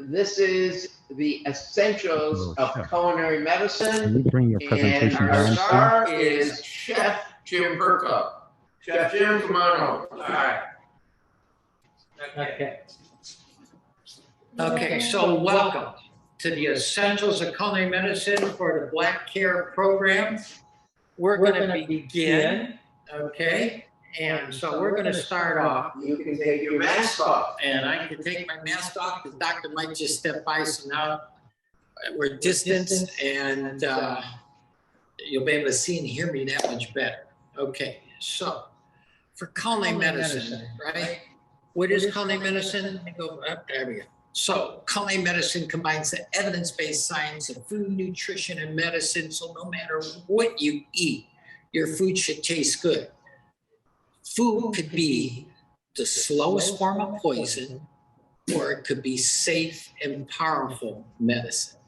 this is the essentials of culinary Can medicine, you bring your and presentation our down, star is Chef Jim Perko. Chef Jim, come on over. All right. Okay. Okay, so welcome to the Essentials of Culinary Medicine for the Black KARE program. We're going to begin, okay? And so we're going to start off. You can take your mask off. And I can take my mask off because Dr. Mike just stepped by, so now we're distanced and you'll be able to see and hear me that much better. Okay, so for culinary medicine, right? What is culinary medicine? Let me go up, there we go. So culinary medicine combines the evidence-based science of food, nutrition, and medicine. So no matter what you eat, your food should taste good. Food could be the slowest form of poison, or it could be safe and powerful medicine.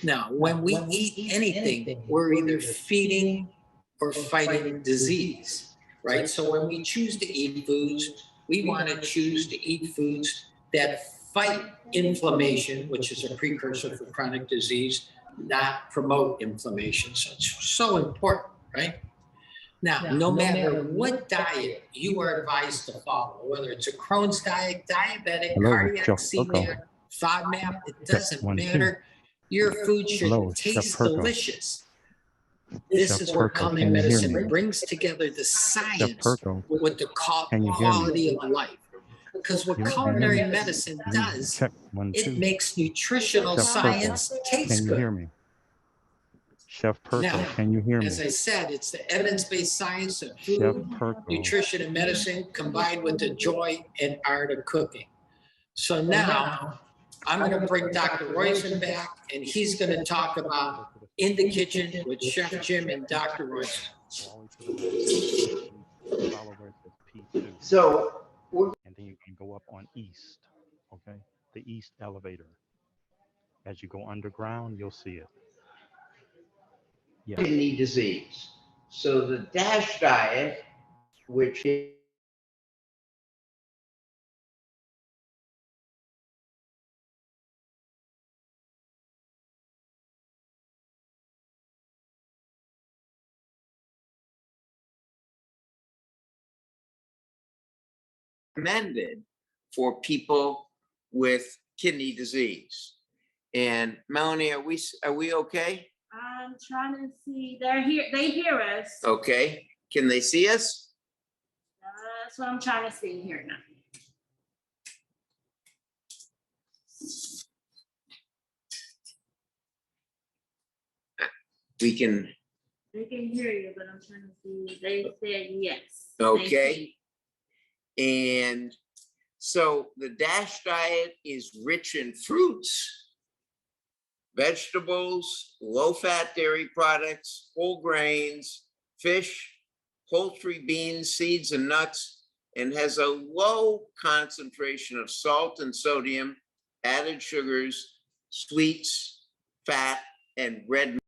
Now, when we eat anything, we're either feeding or fighting disease, right? So when we choose to eat foods, we want to choose to eat foods that fight inflammation, which is a precursor for chronic disease, not promote inflammation. So it's so important, right? Now, no matter what diet you are advised to follow, whether it's a Crohn's diet, diabetic, cardiac, celiac, FODMAP, it doesn't matter. Your food should taste delicious. This is where culinary medicine brings together the science with the quality of life. Because what culinary medicine does, it makes nutritional science taste good. Can you hear me? Chef Perko, now, can you hear me? As I said, it's the evidence-based science of food, nutrition, and medicine combined with the joy and art of cooking. So now, I'm going to bring Dr. Roizen back, and he's going to talk about In the Kitchen with Chef Jim and Dr. Roizen. So, and then you can go up on East, okay? The East elevator. As you go underground, you'll see it. Kidney disease. So the DASH diet, which is recommended for people with kidney disease. And Melanie, are we okay? I'm trying to see. They're here. They hear us. Okay. Can they see us? That's what I'm trying to see here now. We can. They can hear you, but I'm trying to see. They said yes. Okay. And so the DASH diet is rich in fruits, vegetables, low-fat dairy products, whole grains, fish, poultry, beans, seeds, and nuts, and has a low concentration of salt and sodium, added sugars, sweets, fat, and red meat.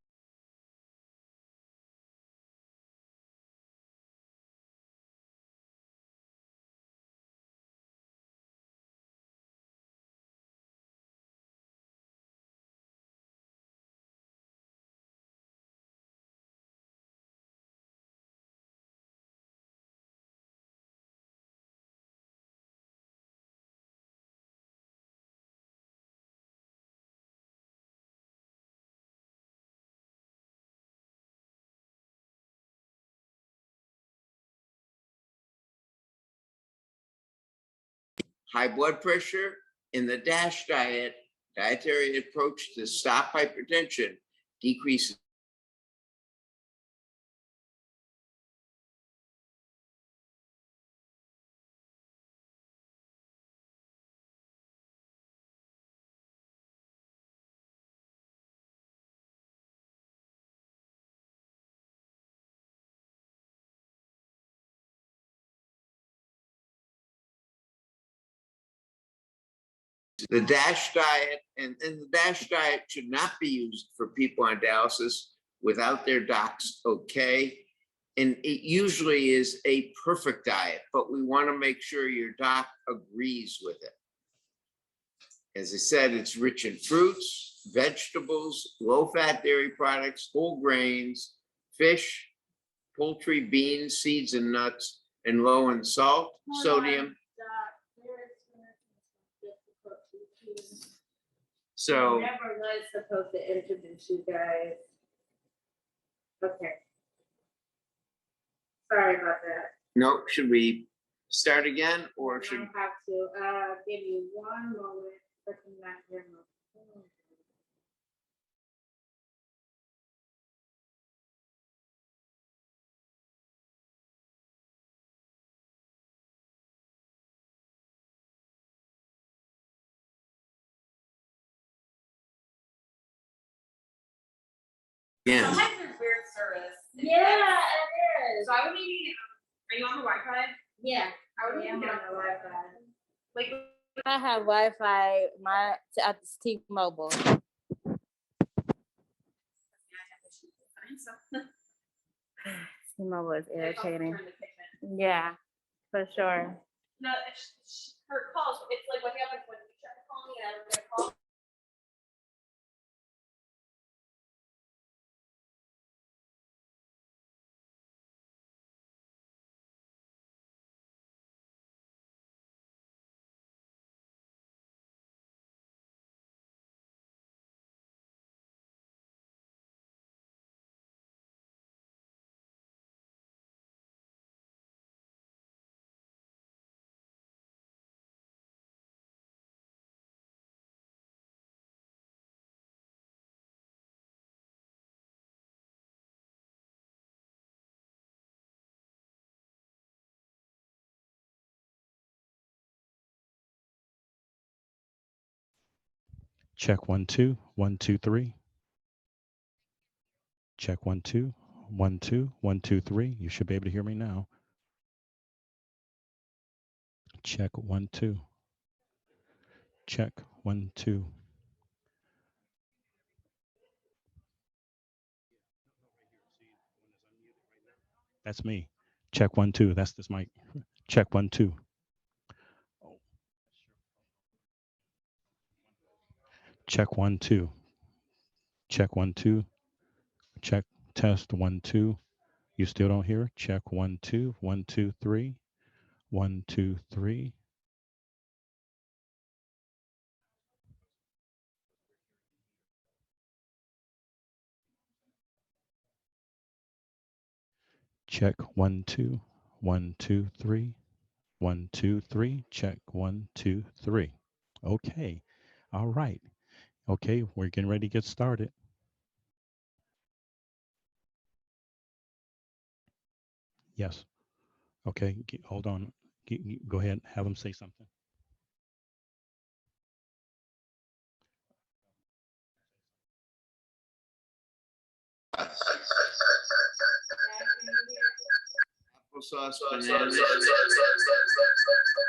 High blood pressure in the DASH diet, dietary approach to stop hypertension, decreases the DASH diet, and the DASH diet should not be used for people on dialysis without their doc's okay. And it usually is a perfect diet, but we want to make sure your doc agrees with it. As I said, it's rich in fruits, vegetables, low-fat dairy products, whole grains, fish, poultry, beans, seeds, and nuts, and low in salt, sodium. So Never was supposed to introduce you guys. Okay. Sorry about that. no, should we start again or I should? have to, give you one moment. Looking back here. Yeah. Sometimes there's weird service. Yeah, it is. So I would maybe, are you on the Wi-Fi? Yeah. I would I am maybe on get the on Wi-Fi. Like, I have Wi-Fi. At T-Mobile. T-Mobile is irritating. Yeah, for sure. No, her calls, it's like what happens when you try to call me and I don't get a call. Check 1 2 1 2 3. Check 1 2 1 2 1 2 3. You should be able to hear me now. Check 1 2. Check 1 2. That's me. Check 1 2. That's this mic. Check 1 2. Check 1 2. Check 1 2. Check test 1 2. You still don't hear? Check 1 2 1 2 3. 1 2 3. Check 1 2 1 2 3. 1 2 3. Check 1 2 3. Okay. All right. Okay, we're getting ready to get started. Yes. Okay, hold on. Go ahead. Have them say something. Applesauce, bananas.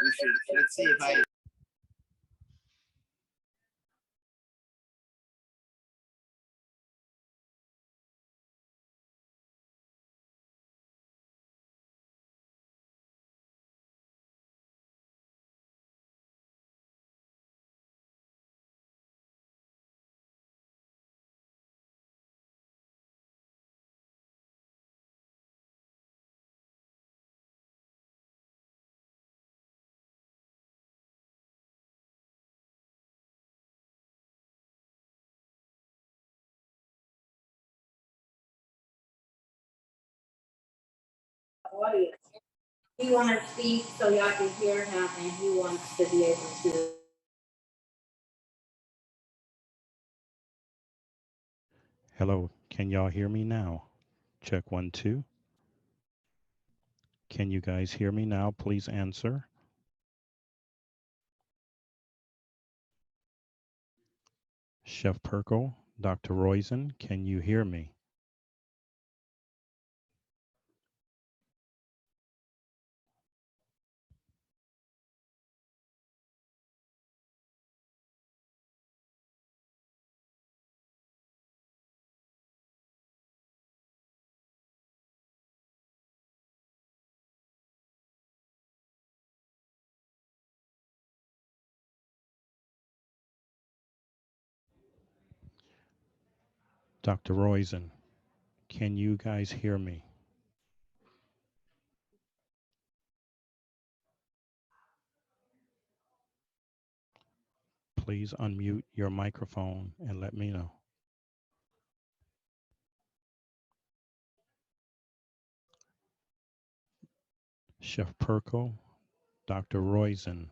We should, let's see if I. Audience. He wants to speak so y'all can hear him, and he wants to be able to. Hello. Can y'all hear me now? Check 1 2. Can you guys hear me now? Please answer. Chef Perko, Dr. Roizen, can you hear me? Dr. Roizen, can you guys hear me? Please unmute your microphone and let me know. Chef Perko, Dr. Roizen.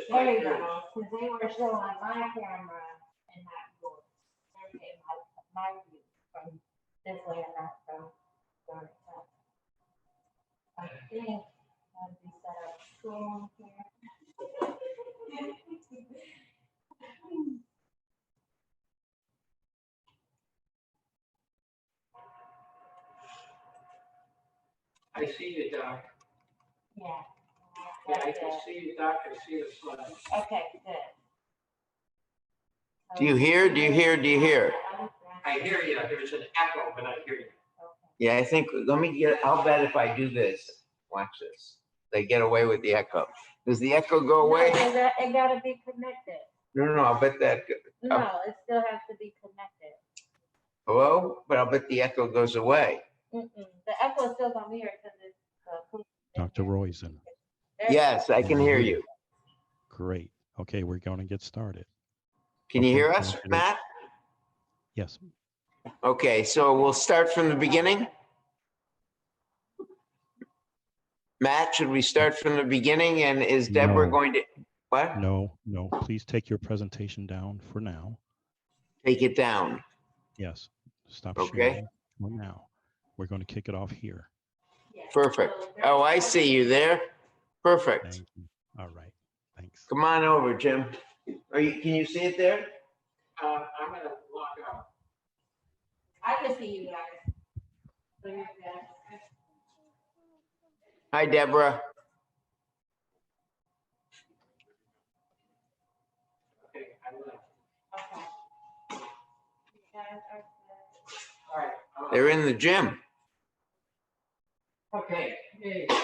There you go, because they were showing my camera and not yours. Okay, my view from this way and not from your side. I think I'll be set up strong here. I see you, Doc. Yeah. Yeah, I can see you, Doc. I see the slide. Okay, good. Do you hear? Do you hear? Do you hear? I hear you. There's an echo, but I hear you. Yeah, I think, let me get, I'll bet if I do this, watch this, they get away with the echo. Does the echo go away? No, it gotta be connected. No, I'll bet that, No, it still has to be connected. hello? But I'll bet the echo goes away. The echo is still gonna be here because it's. Dr. Roizen. Yes, I can hear you. Great. Okay, we're going to get started. Can you Okay, hear us, Matt? Yes. Okay, so we'll start from the beginning. Matt, should we start from the beginning? And is Deborah No. going to, what? No, please take your presentation down for now. Take it down. Yes, stop Okay. sharing for now. We're going to kick it off here. Perfect. Oh, I see you there. Perfect. Thank you. All right, thanks. Come on over, Jim. Can you see it there? I'm gonna log out. I can see you guys. So you're good. Hi, Deborah. Okay, I left. Okay. You guys are good. All right. They're in the gym. Okay. Hey. All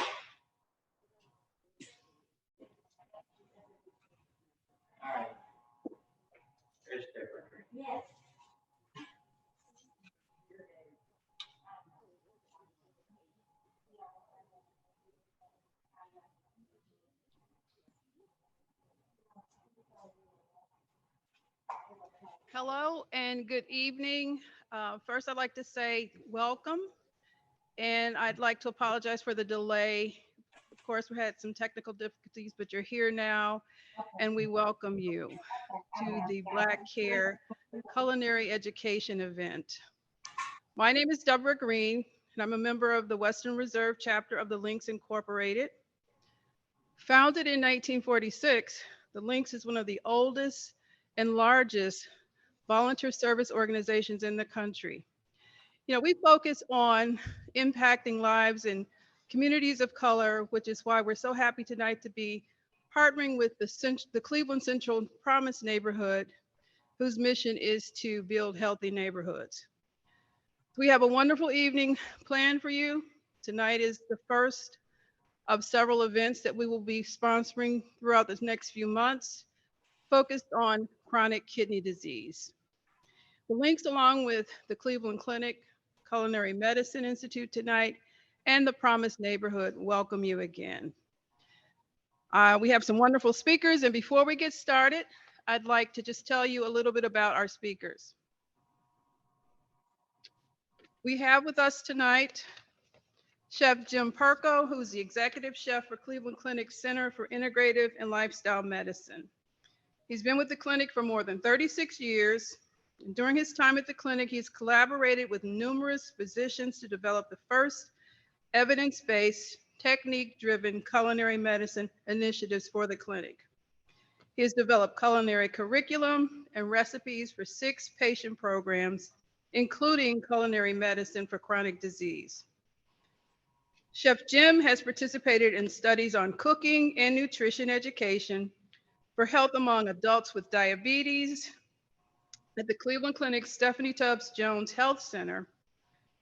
right. There's Deborah. Yes. Hello and good evening. First, I'd like to say welcome, and I'd like to apologize for the delay. Of course, we had some technical difficulties, but you're here now, and we welcome you to the Black KARE Culinary Education event. My name is Deborah Green, and I'm a member of the Western Reserve chapter of the Lynx Incorporated. Founded in 1946, the Lynx is one of the oldest and largest volunteer service organizations in the country. You know, we focus on impacting lives in communities of color, which is why we're so happy tonight to be partnering with the Cleveland Central Promise neighborhood, whose mission is to build healthy neighborhoods. We have a wonderful evening planned for you. Tonight is the first of several events that we will be sponsoring throughout the next few months, focused on chronic kidney disease. The links, along with the Cleveland Clinic, Culinary Medicine Institute tonight, and the Promised Neighborhood, welcome you again. We have some wonderful speakers, and before we get started, I'd like to just tell you a little bit about our speakers. We have with us tonight Chef Jim Perko, who's the executive chef for Cleveland Clinic Center for Integrative and Lifestyle Medicine. He's been with the clinic for more than 36 years. And during his time at the clinic, he's collaborated with numerous physicians to develop the first evidence-based, technique-driven culinary medicine initiatives for the clinic. He has developed culinary curriculum and recipes for 6 patient programs, including culinary medicine for chronic disease. Chef Jim has participated in studies on cooking and nutrition education for health among adults with diabetes at the Cleveland Clinic Stephanie Tubbs Jones Health Center,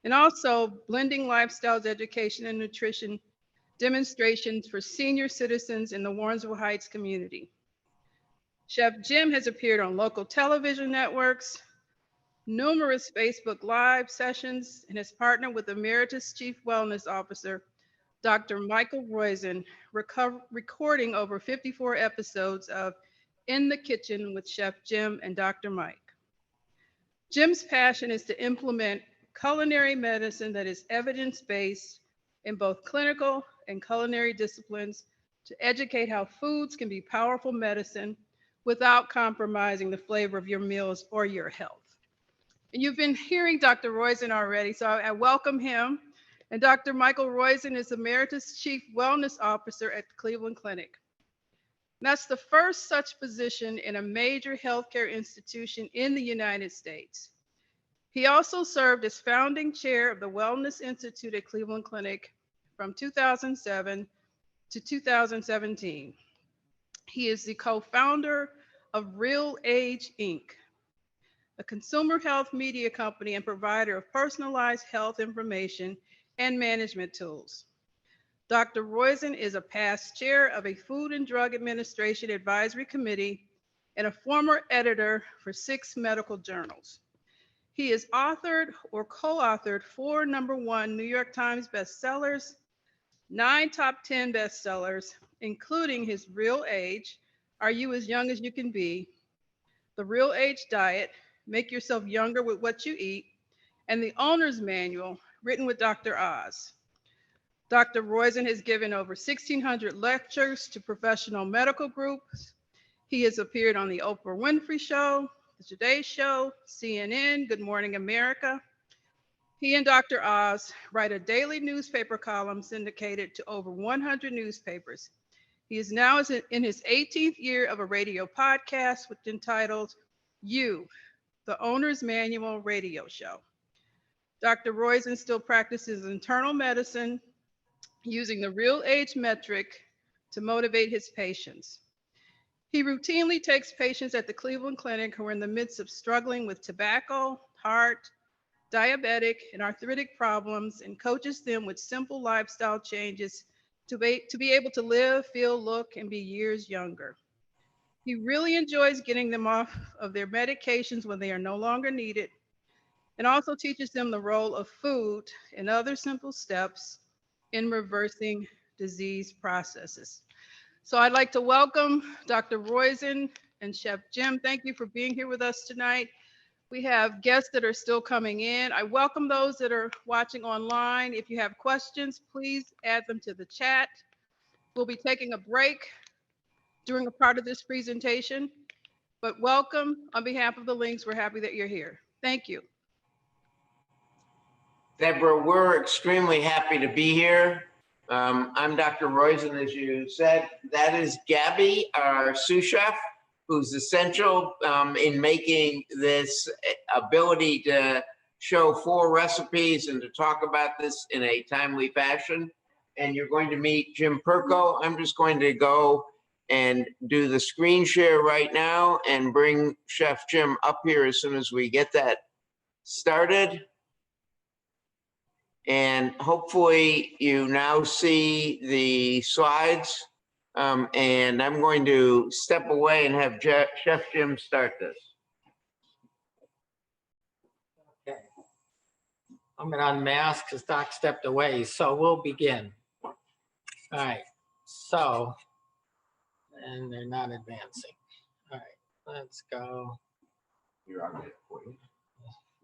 and also blending lifestyles education and nutrition demonstrations for senior citizens in the Warrensville Heights community. Chef Jim has appeared on local television networks, numerous Facebook Live sessions, and has partnered with Emeritus Chief Wellness Officer, Dr. Michael Roizen, recording over 54 episodes of In the Kitchen with Chef Jim and Dr. Mike. Jim's passion is to implement culinary medicine that is evidence-based in both clinical and culinary disciplines to educate how foods can be powerful medicine without compromising the flavor of your meals or your health. And you've been hearing Dr. Roizen already, so I welcome him. And Dr. Michael Roizen is Emeritus Chief Wellness Officer at the Cleveland Clinic. That's the first such position in a major healthcare institution in the United States. He also served as founding chair of the Wellness Institute at Cleveland Clinic from 2007 to 2017. He is the co-founder of Real Age, Inc., a consumer health media company and provider of personalized health information and management tools. Dr. Roizen is a past chair of a Food and Drug Administration Advisory Committee and a former editor for 6 medical journals. He has authored or co-authored 4 #1 New York Times bestsellers, 9 top 10 bestsellers, including his Real Age, Are You As Young As You Can Be?, The Real Age Diet, Make Yourself Younger with What You Eat, and The Owner's Manual, written with Dr. Oz. Dr. Roizen has given over 1,600 lectures to professional medical groups. He has appeared on The Oprah Winfrey Show, The Today Show, CNN, Good Morning America. He and Dr. Oz write a daily newspaper column syndicated to over 100 newspapers. He is now in his 18th year of a radio podcast, which is entitled You, The Owner's Manual Radio Show. Dr. Roizen still practices internal medicine using the Real Age metric to motivate his patients. He routinely takes patients at the Cleveland Clinic who are in the midst of struggling with tobacco, heart, diabetic, and arthritic problems and coaches them with simple lifestyle changes to be able to live, feel, look, and be years younger. He really enjoys getting them off of their medications when they are no longer needed, and also teaches them the role of food and other simple steps in reversing disease processes. So I'd like to welcome Dr. Roizen and Chef Jim. Thank you for being here with us tonight. We have guests that are still coming in. I welcome those that are watching online. If you have questions, please add them to the chat. We'll be taking a break during a part of this presentation, but welcome on behalf of the Links. We're happy that you're here. Thank you. Deborah, we're extremely happy to be here. I'm Dr. Roizen, as you said. That is Gabby, our sous chef, who's essential in making this ability to show 4 recipes and to talk about this in a timely fashion. And you're going to meet Jim Perko. I'm just going to go and do the screen share right now and bring Chef Jim up here as soon as we get that started. And hopefully you now see the slides. And I'm going to step away and have Chef Jim start this. Okay. I'm gonna unmask because Doc stepped away, so we'll begin. All right, so, and they're not advancing. All right, let's go. You're on it for you.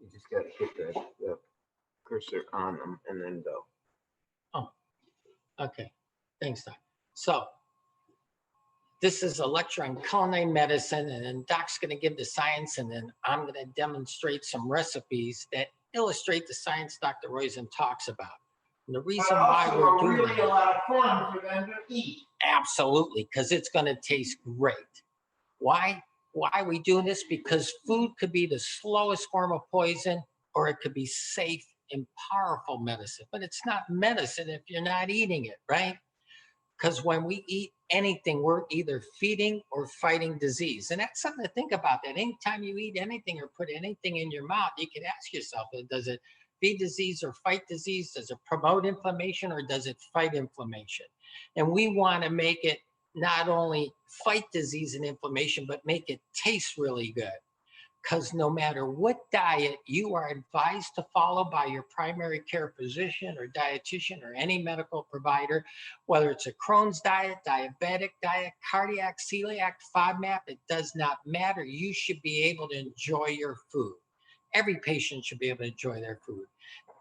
You just got to hit the cursor on them and then go. Okay, thanks, Doc. So this is a lecture on culinary medicine, and then Doc's going to give the science, and then I'm going to demonstrate some recipes that illustrate the science Dr. Roizen talks about. And the reason why we're doing really a that, lot of fun for them to eat. absolutely, because it's going to taste great. Why? Why are we doing this? Because food could be the slowest form of poison, or it could be safe and powerful medicine. But it's not medicine if you're not eating it, right? Because when we eat anything, we're either feeding or fighting disease. And that's something to think about. That anytime you eat anything or put anything in your mouth, you can ask yourself, does it feed disease or fight disease? Does it promote inflammation or does it fight inflammation? And we want to make it not only fight disease and inflammation, but make it taste really good. Because no matter what diet you are advised to follow by your primary care physician or dietitian or any medical provider, whether it's a Crohn's diet, diabetic diet, cardiac, celiac, FODMAP, it does not matter. You should be able to enjoy your food. Every patient should be able to enjoy their food.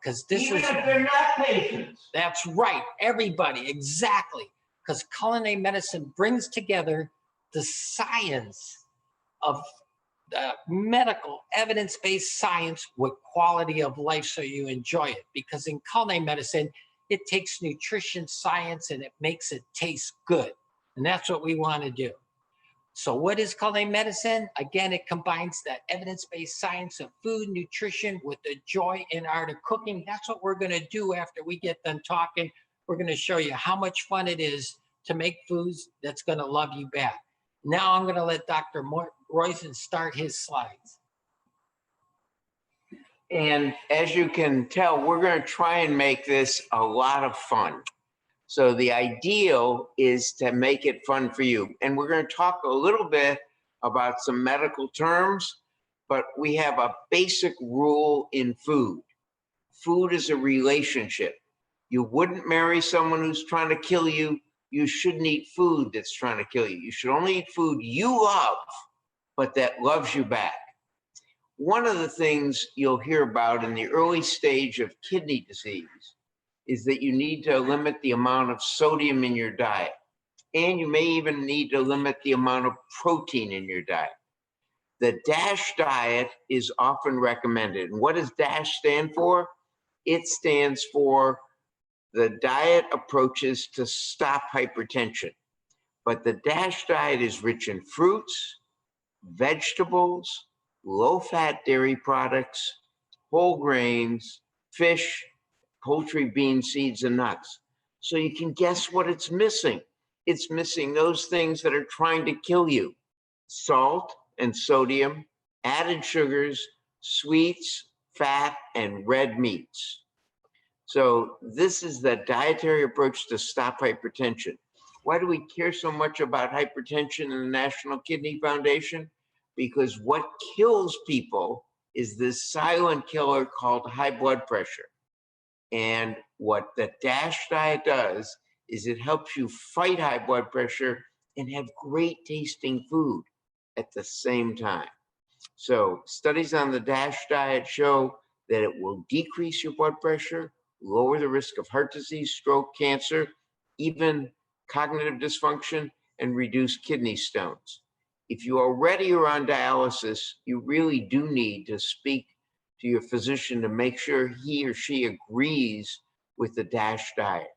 Because this Even is, if they're not patients. that's right, everybody, exactly. Because culinary medicine brings together the science of medical evidence-based science with quality of life so you enjoy it. Because in culinary medicine, it takes nutrition science and it makes it taste good. And that's what we want to do. So what is culinary medicine? Again, it combines the evidence-based science of food, nutrition with the joy and art of cooking. That's what we're going to do after we get done talking. We're going to show you how much fun it is to make foods that's going to love you back. Now I'm going to let Dr. Roizen start his slides. And as you can tell, we're going to try and make this a lot of fun. So the ideal is to make it fun for you. And we're going to talk a little bit about some medical terms, but we have a basic rule in food. Food is a relationship. You wouldn't marry someone who's trying to kill you. You shouldn't eat food that's trying to kill you. You should only eat food you love, but that loves you back. One of the things you'll hear about in the early stage of kidney disease is that you need to limit the amount of sodium in your diet. And you may even need to limit the amount of protein in your diet. The DASH diet is often recommended. And what does DASH stand for? It stands for the diet approaches to stop hypertension. But the DASH diet is rich in fruits, vegetables, low-fat dairy products, whole grains, fish, poultry, beans, seeds, and nuts. So you can guess what it's missing. It's missing those things that are trying to kill you. Salt and sodium, added sugars, sweets, fat, and red meats. So this is the dietary approach to stop hypertension. Why do we care so much about hypertension in the National Kidney Foundation? Because what kills people is this silent killer called high blood pressure. And what the DASH diet does is it helps you fight high blood pressure and have great tasting food at the same time. So studies on the DASH diet show that it will decrease your blood pressure, lower the risk of heart disease, stroke, cancer, even cognitive dysfunction, and reduce kidney stones. If you already are on dialysis, you really do need to speak to your physician to make sure he or she agrees with the DASH diet.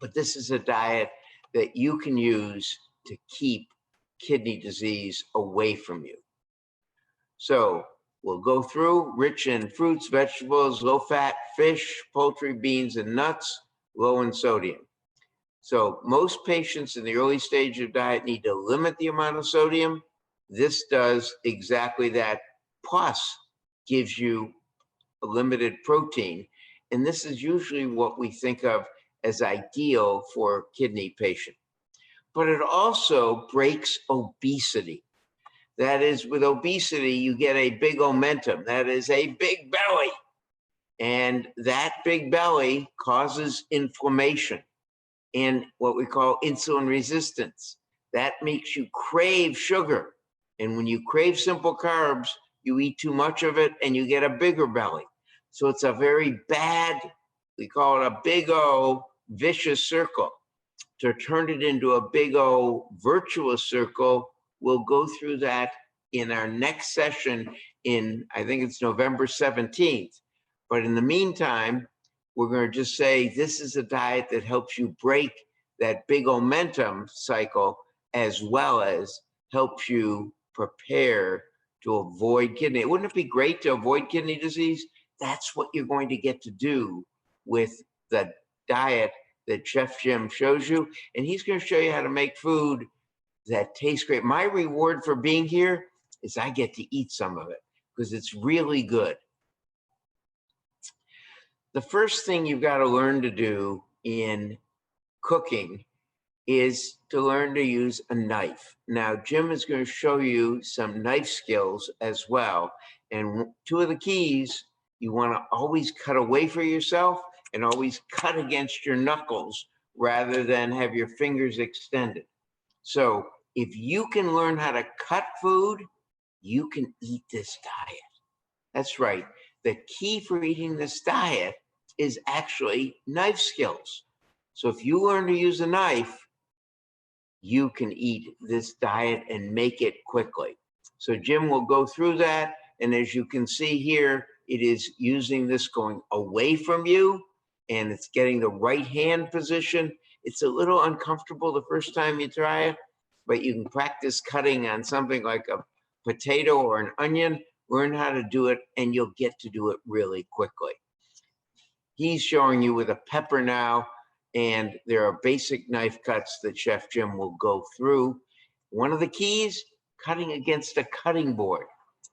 But this is a diet that you can use to keep kidney disease away from you. So we'll go through rich in fruits, vegetables, low-fat fish, poultry, beans, and nuts, low in sodium. So most patients in the early stage of diet need to limit the amount of sodium. This does exactly that, plus gives you a limited protein. And this is usually what we think of as ideal for a kidney patient. But it also breaks obesity. That is, with obesity, you get a big omentum. That is a big belly. And that big belly causes inflammation and what we call insulin resistance. That makes you crave sugar. And when you crave simple carbs, you eat too much of it and you get a bigger belly. So it's a very bad, we call it a big O vicious circle. To turn it into a big O virtuous circle, we'll go through that in our next session in, I think it's November 17th. But in the meantime, we're going to just say this is a diet that helps you break that big omentum cycle, as well as helps you prepare to avoid kidney. Wouldn't it be great to avoid kidney disease? That's what you're going to get to do with the diet that Chef Jim shows you. And he's going to show you how to make food that tastes great. My reward for being here is I get to eat some of it because it's really good. The first thing you've got to learn to do in cooking is to learn to use a knife. Now, Jim is going to show you some knife skills as well. And two of the keys, you want to always cut away from yourself and always cut against your knuckles rather than have your fingers extended. So if you can learn how to cut food, you can eat this diet. That's right. The key for eating this diet is actually knife skills. So if you learn to use a knife, you can eat this diet and make it quickly. So Jim will go through that. And as you can see here, it is using this going away from you, and it's getting the right hand position. It's a little uncomfortable the first time you try it, but you can practice cutting on something like a potato or an onion, learn how to do it, and you'll get to do it really quickly. He's showing you with a pepper now, and there are basic knife cuts that Chef Jim will go through. One of the keys, cutting against a cutting board.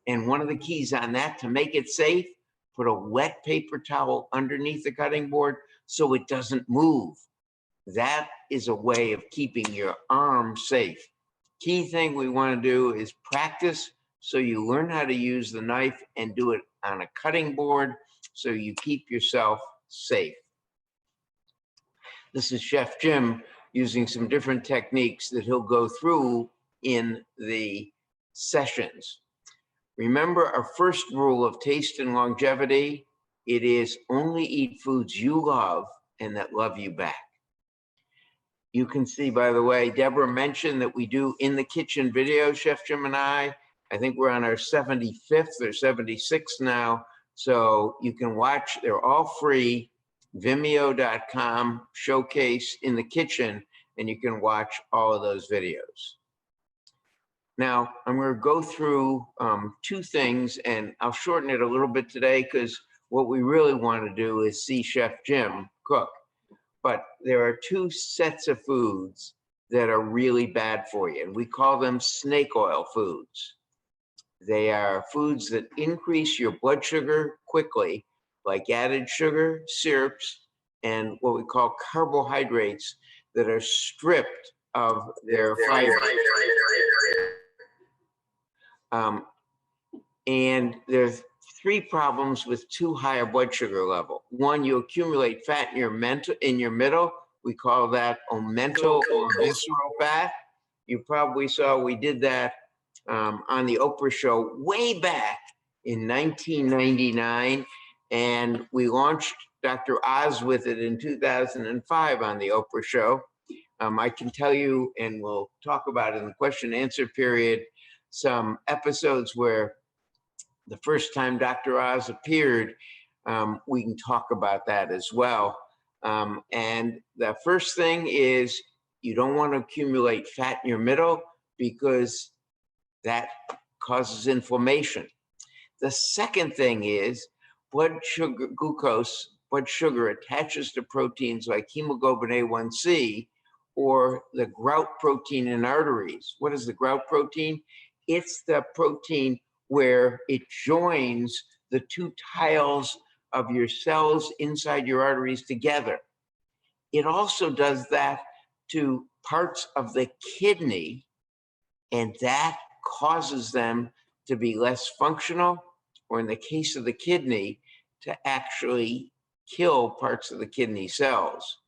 And one of the keys on that to make it safe, put a wet paper towel underneath the cutting board so it doesn't move. That is a way of keeping your arm safe. Key thing we want to do is practice so you learn how to use the knife and do it on a cutting board so you keep yourself safe. This is Chef Jim using some different techniques that he'll go through in the sessions. Remember our first rule of taste and longevity, it is only eat foods you love and that love you back. You can see, by the way, Deborah mentioned that we do in the kitchen video, Chef Jim and I think we're on our 75th or 76th now. So you can watch, they're all free, vimeo.com, showcase in the kitchen, and you can watch all of those videos. Now, I'm going to go through two things, and I'll shorten it a little bit today because what we really want to do is see Chef Jim cook. But there are two sets of foods that are really bad for you, and we call them snake oil foods. They are foods that increase your blood sugar quickly, like added sugar, syrups, and what we call carbohydrates that are stripped of their fiber. And there's three problems with too high a blood sugar level. One, you accumulate fat in your middle. We call that omental or visceral fat. You probably saw we did that on the Oprah show way back in 1999. And we launched Dr. Oz with it in 2005 on the Oprah show. I can tell you, and we'll talk about it in the question and answer period, some episodes where the first time Dr. Oz appeared, we can talk about that as well. And the first thing is you don't want to accumulate fat in your middle because that causes inflammation. The second thing is blood sugar, glucose, blood sugar attaches to proteins like hemoglobin A1C or the grout protein in arteries. What is the grout protein? It's the protein where it joins the two tiles of your cells inside your arteries together. It also does that to parts of the kidney, and that causes them to be less functional, or in the case of the kidney, to actually kill parts of the kidney cells.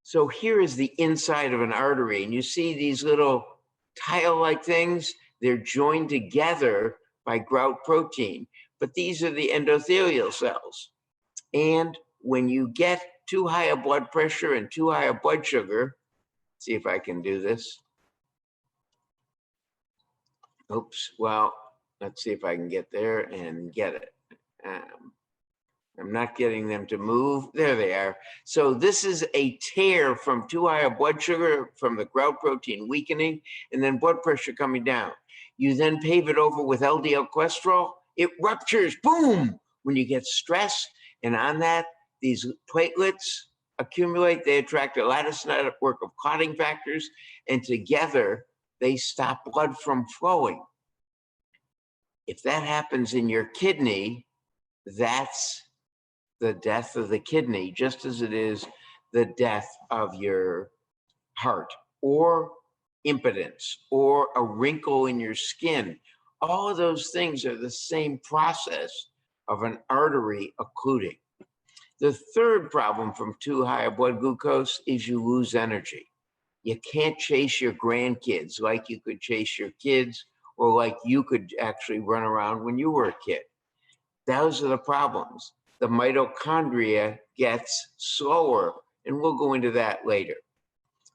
So here is the inside of an artery, and you see these little tile-like things. They're joined together by grout protein, but these are the endothelial cells. And when you get too high a blood pressure and too high a blood sugar, see if I can do this. Oops, well, let's see if I can get there and get it. I'm not getting them to move. There they are. So this is a tear from too high a blood sugar, from the grout protein weakening, and then blood pressure coming down. You then pave it over with LDL cholesterol. It ruptures, boom, when you get stress. And on that, these platelets accumulate. They attract a lattice network of clotting factors, and together they stop blood from flowing. If that happens in your kidney, that's the death of the kidney, just as it is the death of your heart, or impotence, or a wrinkle in your skin. All of those things are the same process of an artery occluding. The third problem from too high a blood glucose is you lose energy. You can't chase your grandkids like you could chase your kids, or like you could actually run around when you were a kid. Those are the problems. The mitochondria gets slower, and we'll go into that later.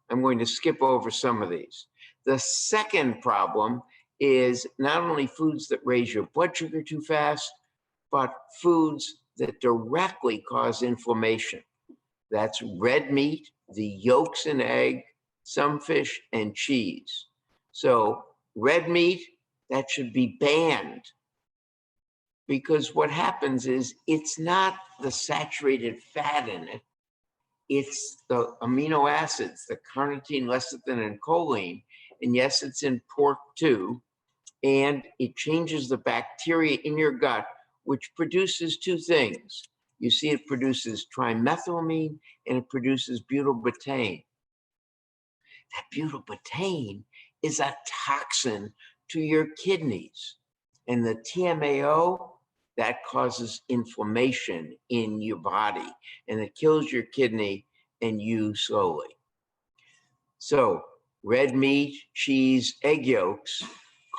I'm going to skip over some of these. The second problem is not only foods that raise your blood sugar too fast, but foods that directly cause inflammation. That's red meat, the yolks in egg, some fish, and cheese. So red meat, that should be banned, because what happens is it's not the saturated fat in it, it's the amino acids, the carnitine, lecithin, and choline. And yes, it's in pork too. And it changes the bacteria in your gut, which produces two things. You see, it produces trimethylamine and it produces butyrylbutane. That butyrylbutane is a toxin to your kidneys. And the TMAO, that causes inflammation in your body, and it kills your kidney and you slowly. So red meat, cheese, egg yolks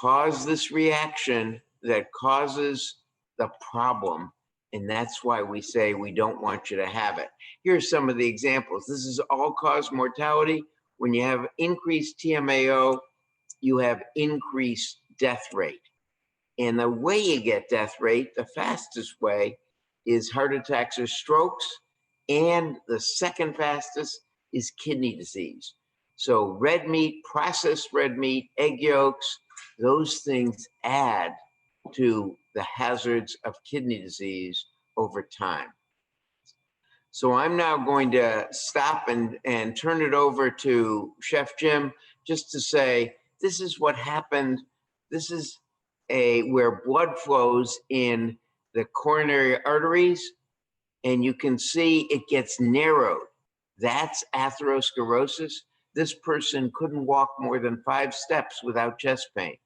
cause this reaction that causes the problem, and that's why we say we don't want you to have it. Here's some of the examples. This is all-cause mortality. When you have increased TMAO, you have increased death rate. And the way you get death rate, the fastest way, is heart attacks or strokes, and the second fastest is kidney disease. So red meat, processed red meat, egg yolks, those things add to the hazards of kidney disease over time. So I'm now going to stop and turn it over to Chef Jim, just to say, this is what happened. This is where blood flows in the coronary arteries, and you can see it gets narrowed. That's atherosclerosis. This person couldn't walk more than 5 steps without chest pain,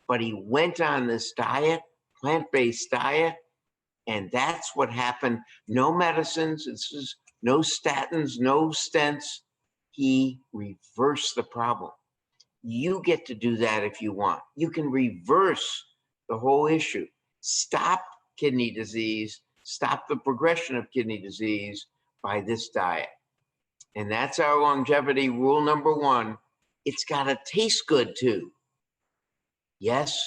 but he went on this diet, plant-based diet, and that's what happened. No medicines, this is no statins, no stents. He reversed the problem. You get to do that if you want. You can reverse the whole issue. Stop kidney disease, stop the progression of kidney disease by this diet. And that's our longevity rule number 1. It's gotta taste good too. Yes,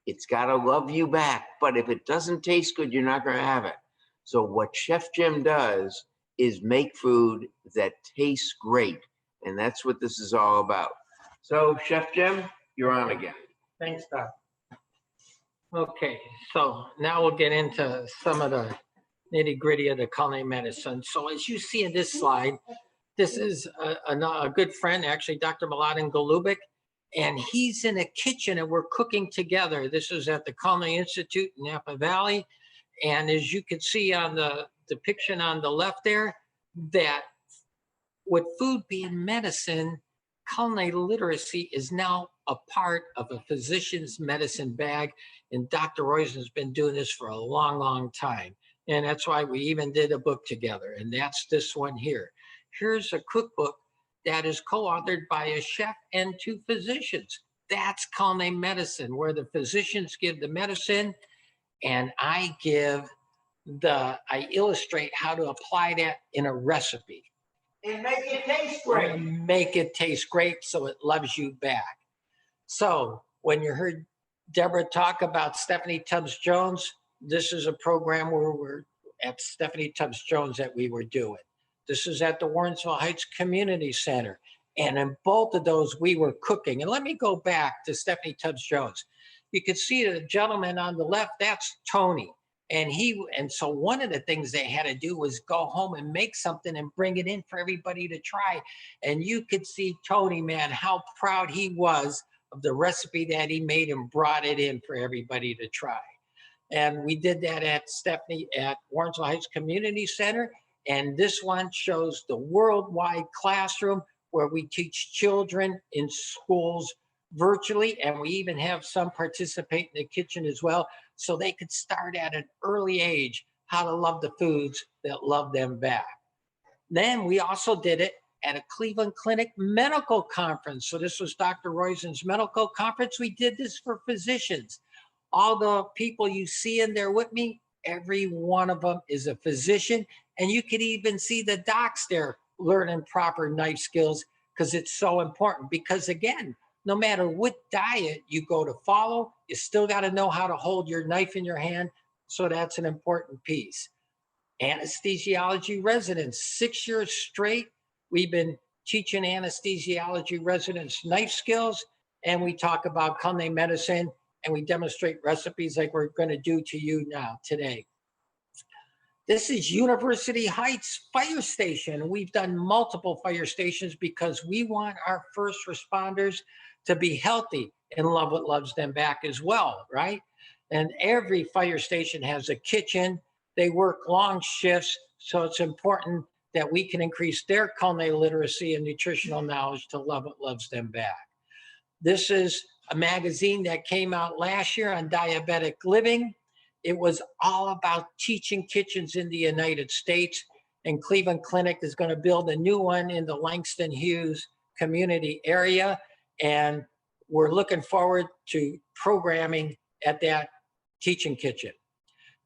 it's gotta love you back, but if it doesn't taste good, you're not gonna have it. So what Chef Jim does is make food that tastes great. And that's what this is all about. So Chef Jim, you're on again. Thanks, Doc. Okay, so now we'll get into some of the nitty-gritty of the culinary medicine. So as you see in this slide, this is a good friend, actually, Dr. Mladen Golubik, and he's in a kitchen and we're cooking together. This is at the Culinary Institute in Napa Valley, And as you can see on the depiction on the left there, that with food being medicine, culinary literacy is now a part of a physician's medicine bag. And Dr. Roizen's been doing this for a long, long time. And that's why we even did a book together. And that's this one here. Here's a cookbook that is co-authored by a chef and 2 physicians. That's culinary medicine, where the physicians give the medicine and I illustrate how to apply that in a recipe. And make it taste great. And make it taste great so it loves you back. So when you heard Deborah talk about Stephanie Tubbs Jones, this is a program where we're at Stephanie Tubbs Jones that we were doing. This is at the Warrensville Heights Community Center. And in both of those, we were cooking. And let me go back to Stephanie Tubbs Jones. You can see the gentleman on the left, that's Tony. And so one of the things they had to do was go home and make something and bring it in for everybody to try. And you could see Tony, man, how proud he was of the recipe that he made and brought it in for everybody to try. And we did that at Warrensville Heights Community Center. And this one shows the worldwide classroom where we teach children in schools virtually, and we even have some participate in the kitchen as well, so they could start at an early age how to love the foods that love them back. Then we also did it at a Cleveland Clinic medical conference. So this was Dr. Roizen's medical conference. We did this for physicians. All the people you see in there with me, every one of them is a physician, and you could even see the docs there learning proper knife skills, because it's so important. Because again, no matter what diet you go to follow, you still got to know how to hold your knife in your hand. So that's an important piece. Anesthesiology residents, 6 years straight, we've been teaching anesthesiology residents knife skills, and we talk about culinary medicine, and we demonstrate recipes like we're going to do to you now today. This is University Heights Fire Station. We've done multiple fire stations because we want our first responders to be healthy and love what loves them back as well, right? And every fire station has a kitchen. They work long shifts, so it's important that we can increase their culinary literacy and nutritional knowledge to love what loves them back. This is a magazine that came out last year on diabetic living. It was all about teaching kitchens in the United States, and Cleveland Clinic is going to build a new one in the Langston Hughes community area, and we're looking forward to programming at that teaching kitchen.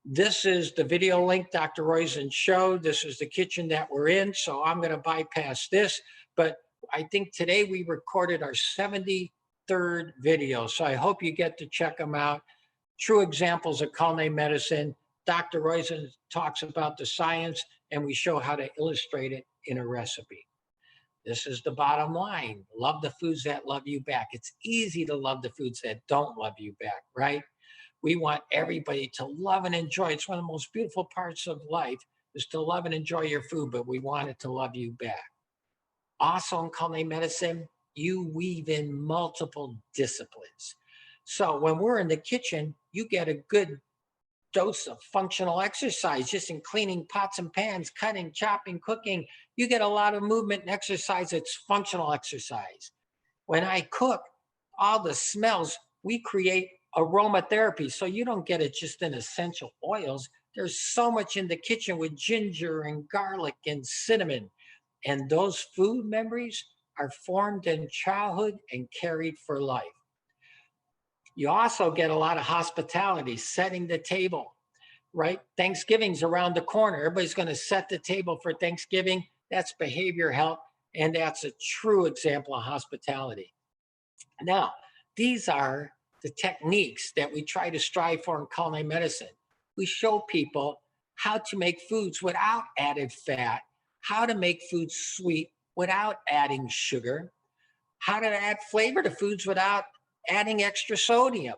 This is the video link Dr. Roizen showed. This is the kitchen that we're in, so I'm going to bypass this, but I think today we recorded our 73rd video, so I hope you get to check them out. True examples of culinary medicine. Dr. Roizen talks about the science, and we show how to illustrate it in a recipe. This is the bottom line. Love the foods that love you back. It's easy to love the foods that don't love you back, right? We want everybody to love and enjoy. It's one of the most beautiful parts of life is to love and enjoy your food, but we want it to love you back. Also in culinary medicine, you weave in multiple disciplines. So when we're in the kitchen, you get a good dose of functional exercise just in cleaning pots and pans, cutting, chopping, cooking. You get a lot of movement and exercise. It's functional exercise. When I cook, all the smells, we create aromatherapy. So you don't get it just in essential oils. There's so much in the kitchen with ginger and garlic and cinnamon. And those food memories are formed in childhood and carried for life. You also get a lot of hospitality, setting the table, right? Thanksgiving's around the corner. Everybody's going to set the table for Thanksgiving. That's behavior health, and that's a true example of hospitality. Now, these are the techniques that we try to strive for in culinary medicine. We show people how to make foods without added fat, how to make foods sweet without adding sugar, how to add flavor to foods without adding extra sodium,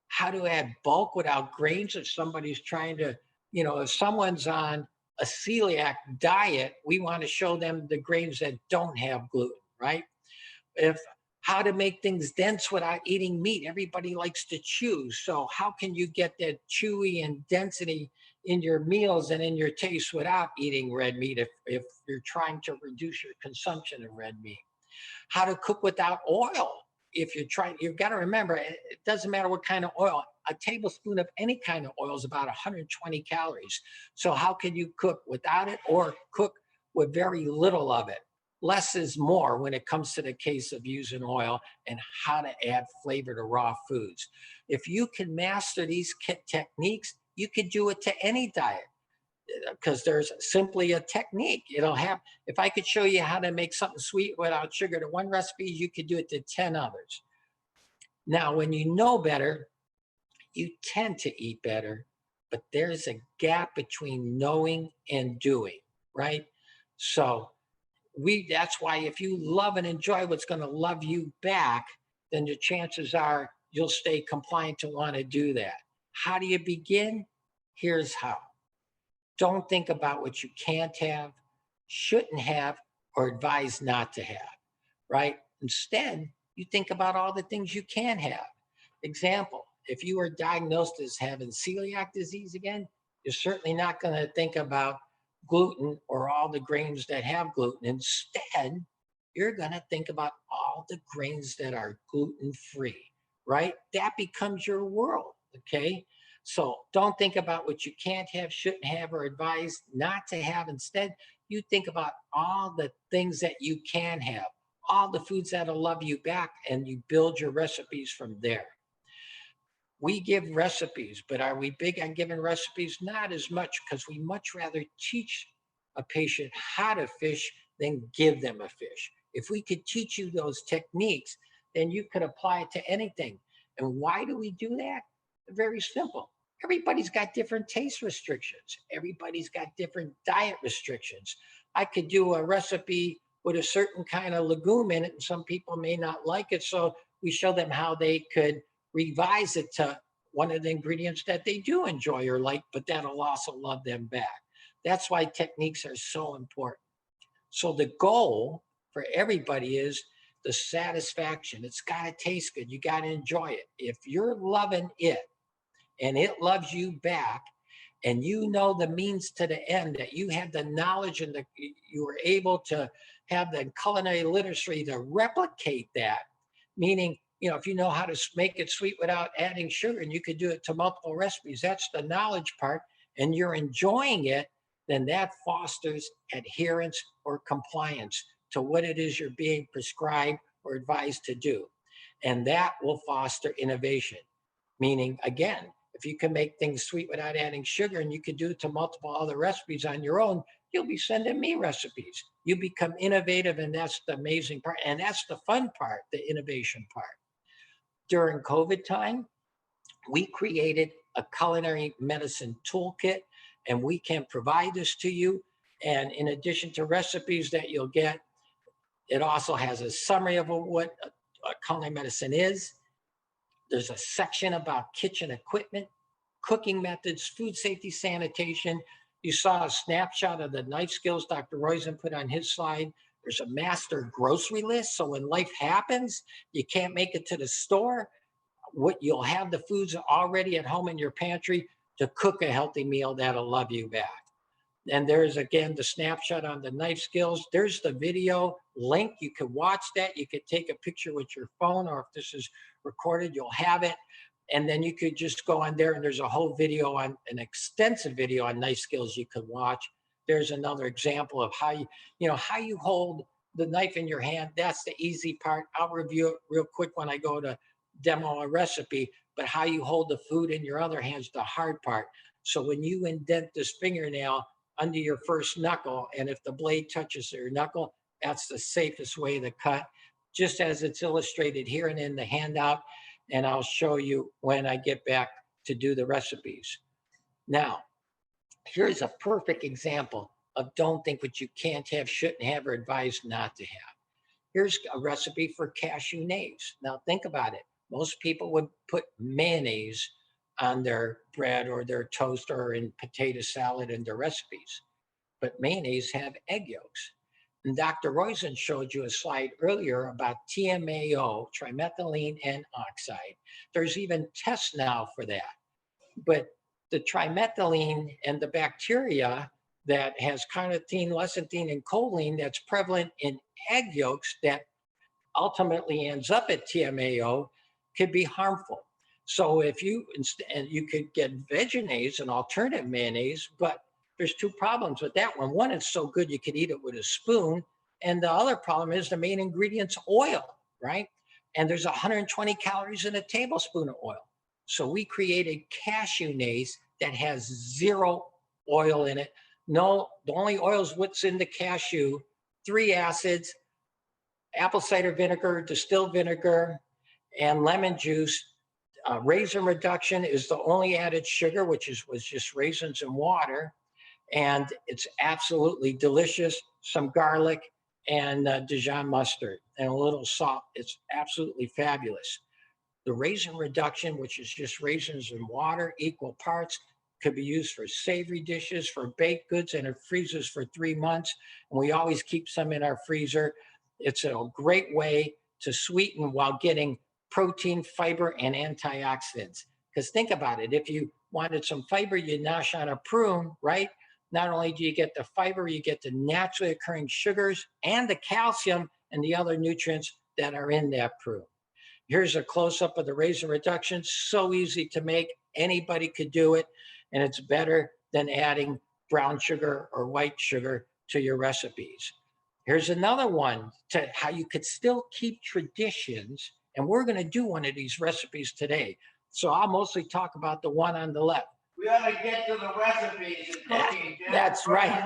how to add bulk without grains if somebody's trying to, if someone's on a celiac diet, we want to show them the grains that don't have gluten, right? If how to make things dense without eating meat. Everybody likes to chew. So how can you get that chewy and density in your meals and in your taste without eating red meat if you're trying to reduce your consumption of red meat? How to cook without oil. If you're trying, you've got to remember, it doesn't matter what kind of oil. A tablespoon of any kind of oil is about 120 calories. So how can you cook without it or cook with very little of it? Less is more when it comes to the case of using oil and how to add flavor to raw foods. If you can master these techniques, you could do it to any diet because there's simply a technique. It'll have, if I could show you how to make something sweet without sugar to one recipe, you could do it to 10 others. Now, when you know better, you tend to eat better, but there's a gap between knowing and doing, right? So that's why if you love and enjoy what's going to love you back, then the chances are you'll stay compliant to want to do that. How do you begin? Here's how. Don't think about what you can't have, shouldn't have, or advise not to have, right? Instead, you think about all the things you can have. Example, if you were diagnosed as having celiac disease again, you're certainly not going to think about gluten or all the grains that have gluten. Instead, you're going to think about all the grains that are gluten-free, right? That becomes your world, okay? So don't think about what you can't have, shouldn't have, or advise not to have. Instead, you think about all the things that you can have, all the foods that'll love you back, and you build your recipes from there. We give recipes, but are we big on giving recipes? Not as much, because we much rather teach a patient how to fish than give them a fish. If we could teach you those techniques, then you could apply it to anything. And why do we do that? Very simple. Everybody's got different taste restrictions. Everybody's got different diet restrictions. I could do a recipe with a certain kind of legume in it, and some people may not like it. So we show them how they could revise it to one of the ingredients that they do enjoy or like, but that'll also love them back. That's why techniques are so important. So the goal for everybody is the satisfaction. It's got to taste good. You got to enjoy it. If you're loving it and it loves you back, and you know the means to the end, that you have the knowledge and you were able to have the culinary literacy to replicate that, meaning, if you know how to make it sweet without adding sugar, and you could do it to multiple recipes, that's the knowledge part, and you're enjoying it, then that fosters adherence or compliance to what it is you're being prescribed or advised to do. And that will foster innovation, meaning, again, if you can make things sweet without adding sugar and you could do it to multiple other recipes on your own, you'll be sending me recipes. You become innovative, and that's the amazing part. And that's the fun part, the innovation part. During COVID time, we created a culinary medicine toolkit, and we can provide this to you. And in addition to recipes that you'll get, it also has a summary of what culinary medicine is. There's a section about kitchen equipment, cooking methods, food safety, sanitation. You saw a snapshot of the knife skills Dr. Roizen put on his slide. There's a master grocery list. So when life happens, you can't make it to the store, you'll have the foods already at home in your pantry to cook a healthy meal that'll love you back. And there's, again, the snapshot on the knife skills. There's the video link. You can watch that. You could take a picture with your phone, or if this is recorded, you'll have it. And then you could just go on there, and there's a whole video on, an extensive video on knife skills you could watch. There's another example of how you hold the knife in your hand. That's the easy part. I'll review it real quick when I go to demo a recipe, but how you hold the food in your other hand's the hard part. So when you indent this fingernail under your first knuckle, and if the blade touches your knuckle, that's the safest way to cut, just as it's illustrated here and in the handout. And I'll show you when I get back to do the recipes. Now, here's a perfect example of don't think what you can't have, shouldn't have, or advise not to have. Here's a recipe for cashew nays. Now think about it. Most people would put mayonnaise on their bread or their toast or in potato salad in their recipes. But mayonnaise have egg yolks. And Dr. Roizen showed you a slide earlier about TMAO, trimethylene N oxide. There's even tests now for that. But the trimethylene and the bacteria that has carnitine, lecithin, and choline that's prevalent in egg yolks that ultimately ends up at TMAO could be harmful. So if you, and you could get Vegenaise, an alternative mayonnaise, but there's two problems with that one. One, it's so good you could eat it with a spoon. And the other problem is the main ingredient's oil, right? And there's 120 calories in a tablespoon of oil. So we created cashew-naise that has 0 oil in it. No, the only oil is what's in the cashew, 3 acids, apple cider vinegar, distilled vinegar, and lemon juice. Raisin reduction is the only added sugar, which was just raisins and water. And it's absolutely delicious. Some garlic and Dijon mustard and a little salt. It's absolutely fabulous. The raisin reduction, which is just raisins and water, equal parts, could be used for savory dishes, for baked goods, and it freezes for 3 months. And we always keep some in our freezer. It's a great way to sweeten while getting protein, fiber, and antioxidants. Because think about it, if you wanted some fiber, you nosh on a prune, right? Not only do you get the fiber, you get the naturally occurring sugars and the calcium and the other nutrients that are in that prune. Here's a close-up of the raisin reduction. So easy to make. Anybody could do it. And it's better than adding brown sugar or white sugar to your recipes. Here's another one to how you could still keep traditions. And we're going to do one of these recipes today. So I'll mostly talk about the one on the left. We ought to get to the recipes and cooking. Jim. That's right.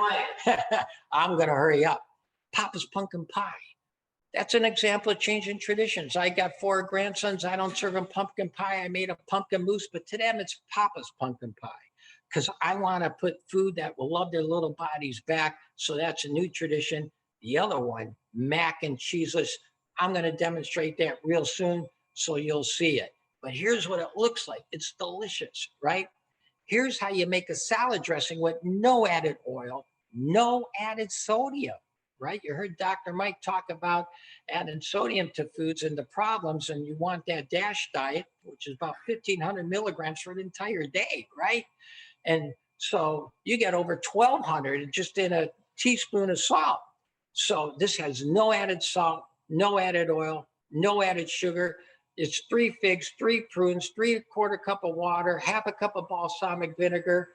I'm going to hurry up. Papa's pumpkin pie. That's an example of changing traditions. I got 4 grandsons. I don't serve them pumpkin pie. I made a pumpkin mousse, but to them it's Papa's pumpkin pie because I want to put food that will love their little bodies back. So that's a new tradition. The other one, mac and cheeseless. I'm going to demonstrate that real soon so you'll see it. But here's what it looks like. It's delicious, right? Here's how you make a salad dressing with no added oil, no added sodium. Right? You heard Dr. Mike talk about adding sodium to foods and the problems, and you want that DASH diet, which is about 1,500 milligrams for an entire day, right? And so you get over 1,200 just in a teaspoon of salt. So this has no added salt, no added oil, no added sugar. It's 3 figs, 3 prunes, 3/4 cup of water, half a cup of balsamic vinegar,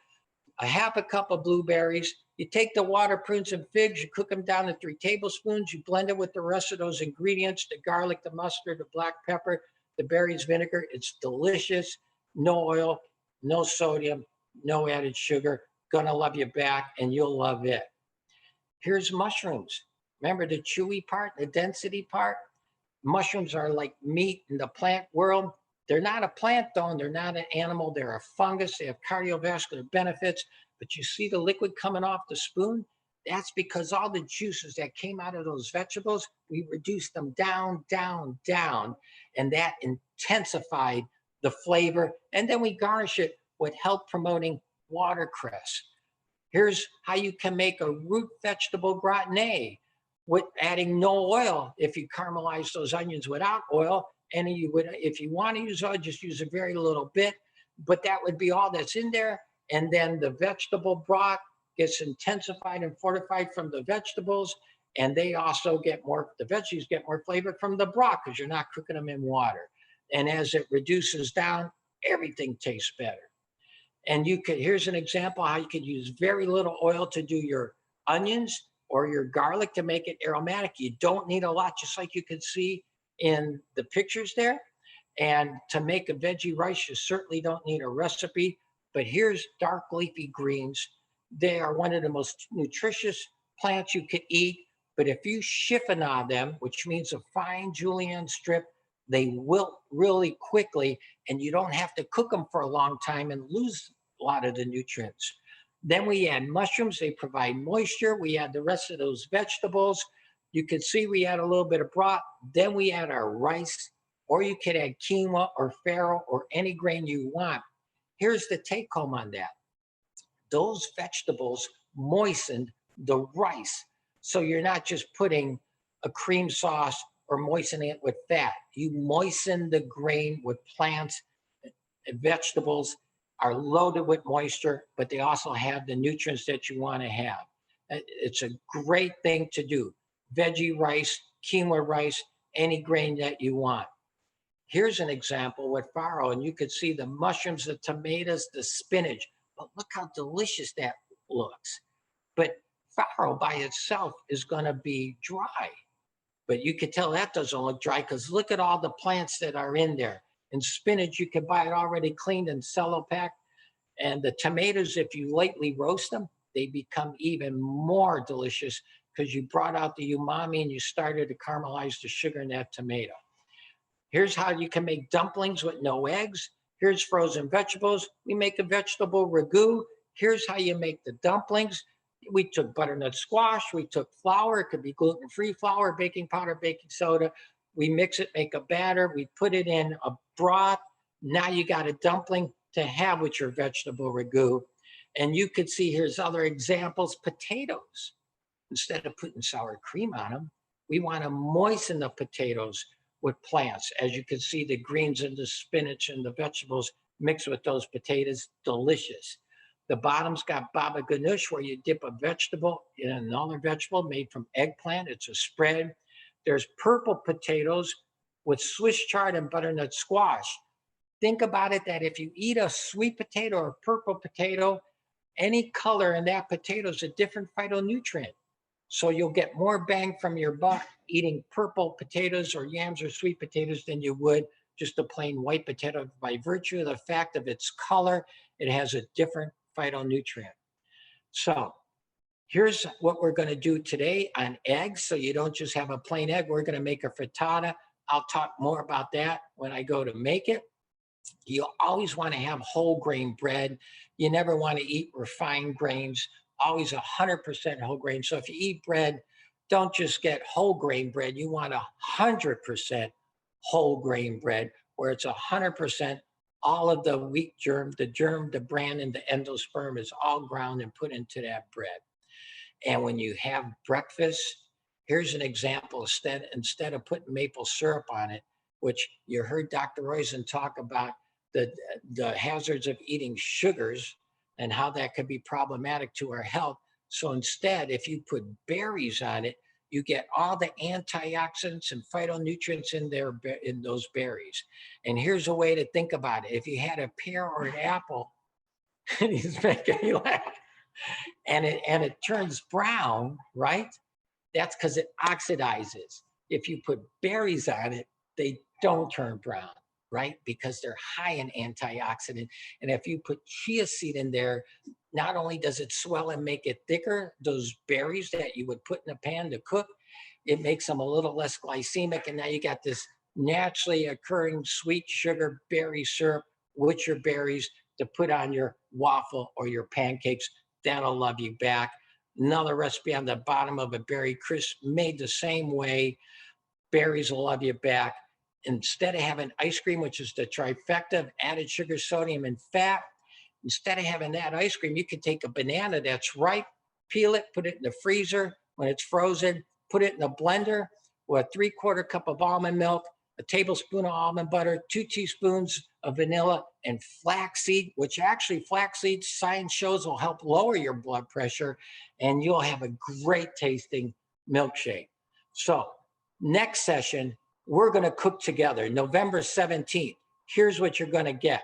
a half a cup of blueberries. You take the water, prunes, and figs, you cook them down to 3 tablespoons, you blend it with the rest of those ingredients, the garlic, the mustard, the black pepper, the berries, vinegar. It's delicious, no oil, no sodium, no added sugar. Gonna love you back and you'll love it. Here's mushrooms. Remember the chewy part, the density part? Mushrooms are like meat in the plant world. They're not a plant though, and they're not an animal. They're a fungus. They have cardiovascular benefits. But you see the liquid coming off the spoon? That's because all the juices that came out of those vegetables, we reduced them down, down, down. And that intensified the flavor. And then we garnish it with health promoting watercress. Here's how you can make a root vegetable gratin with adding no oil. If you caramelize those onions without oil, and you would, if you want to use oil, just use a very little bit, but that would be all that's in there. And then the vegetable broth gets intensified and fortified from the vegetables. And they also get more, the veggies get more flavor from the broth because you're not cooking them in water. And as it reduces down, everything tastes better. And you could, here's an example how you could use very little oil to do your onions or your garlic to make it aromatic. You don't need a lot, just like you can see in the pictures there. And to make a veggie rice, you certainly don't need a recipe. But here's dark leafy greens. They are one of the most nutritious plants you could eat. But if you chiffonade them, which means a fine julienne strip, they wilt really quickly, and you don't have to cook them for a long time and lose a lot of the nutrients. Then we add mushrooms. They provide moisture. We add the rest of those vegetables. You can see we add a little bit of broth. Then we add our rice, or you could add quinoa or farro or any grain you want. Here's the take home on that. Those vegetables moistened the rice. So you're not just putting a cream sauce or moistening it with fat. You moisten the grain with plants and vegetables are loaded with moisture, but they also have the nutrients that you want to have. It's a great thing to do. Veggie rice, quinoa rice, any grain that you want. Here's an example with farro, and you could see the mushrooms, the tomatoes, the spinach, but look how delicious that looks. But farro by itself is going to be dry, but you can tell that doesn't look dry because look at all the plants that are in there. And spinach, you can buy it already cleaned and cello packed. And the tomatoes, if you lightly roast them, they become even more delicious because you brought out the umami and you started to caramelize the sugar in that tomato. Here's how you can make dumplings with no eggs. Here's frozen vegetables. We make a vegetable ragu. Here's how you make the dumplings. We took butternut squash. We took flour. It could be gluten-free flour, baking powder, baking soda. We mix it, make a batter. We put it in a broth. Now you got a dumpling to have with your vegetable ragu. And you could see here's other examples, potatoes. Instead of putting sour cream on them, we want to moisten the potatoes with plants. As you can see, the greens and the spinach and the vegetables mixed with those potatoes, delicious. The bottom's got baba ganoush, where you dip a vegetable in another vegetable made from eggplant. It's a spread. There's purple potatoes with Swiss chard and butternut squash. Think about it that if you eat a sweet potato or purple potato, any color in that potato is a different phytonutrient. So you'll get more bang from your buck eating purple potatoes or yams or sweet potatoes than you would just a plain white potato by virtue of the fact of its color. It has a different phytonutrient. So here's what we're going to do today on eggs. So you don't just have a plain egg. We're going to make a frittata. I'll talk more about that when I go to make it. You always want to have whole grain bread. You never want to eat refined grains. Always 100% whole grain. So if you eat bread, don't just get whole grain bread. You want 100% whole grain bread, where it's 100% all of the wheat germ, the bran, and the endosperm is all ground and put into that bread. And when you have breakfast, here's an example. Instead of putting maple syrup on it, which you heard Dr. Roizen talk about the hazards of eating sugars and how that could be problematic to our health. So instead, if you put berries on it, you get all the antioxidants and phytonutrients in there in those berries. And here's a way to think about it. If you had a pear or an apple, he's making me laugh, and it turns brown, right? That's because it oxidizes. If you put berries on it, they don't turn brown, right? Because they're high in antioxidant. And if you put chia seed in there, not only does it swell and make it thicker, those berries that you would put in a pan to cook, it makes them a little less glycemic. And now you got this naturally occurring sweet sugar berry syrup with your berries to put on your waffle or your pancakes. That'll love you back. Another recipe on the bottom of a berry crisp made the same way. Berries will love you back. Instead of having ice cream, which is the trifecta of added sugar, sodium, and fat, instead of having that ice cream, you could take a banana that's ripe, peel it, put it in the freezer. When it's frozen, put it in a blender with a 3/4 cup of almond milk, a tablespoon of almond butter, 2 teaspoons of vanilla, and flaxseed, which actually flaxseed, science shows, will help lower your blood pressure, and you'll have a great tasting milkshake. So next session, we're going to cook together, November 17th. Here's what you're going to get.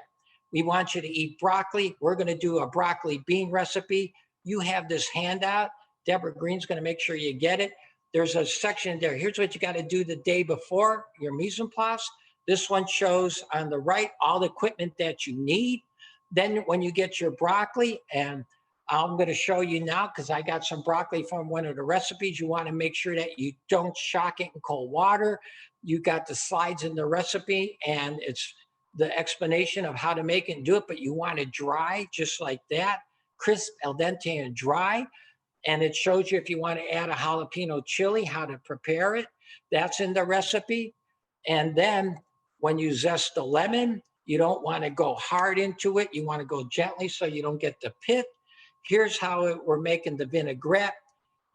We want you to eat broccoli. We're going to do a broccoli bean recipe. You have this handout. Deborah Green's going to make sure you get it. There's a section there. Here's what you got to do the day before your mise en place. This one shows on the right all the equipment that you need. Then when you get your broccoli, and I'm going to show you now because I got some broccoli from one of the recipes. You want to make sure that you don't shock it in cold water. You got the slides in the recipe, and it's the explanation of how to make it and do it, but you want it dry, just like that, crisp, al dente, and dry. And it shows you if you want to add a jalapeno chili, how to prepare it. That's in the recipe. And then when you zest the lemon, you don't want to go hard into it. You want to go gently so you don't get the pit. Here's how we're making the vinaigrette.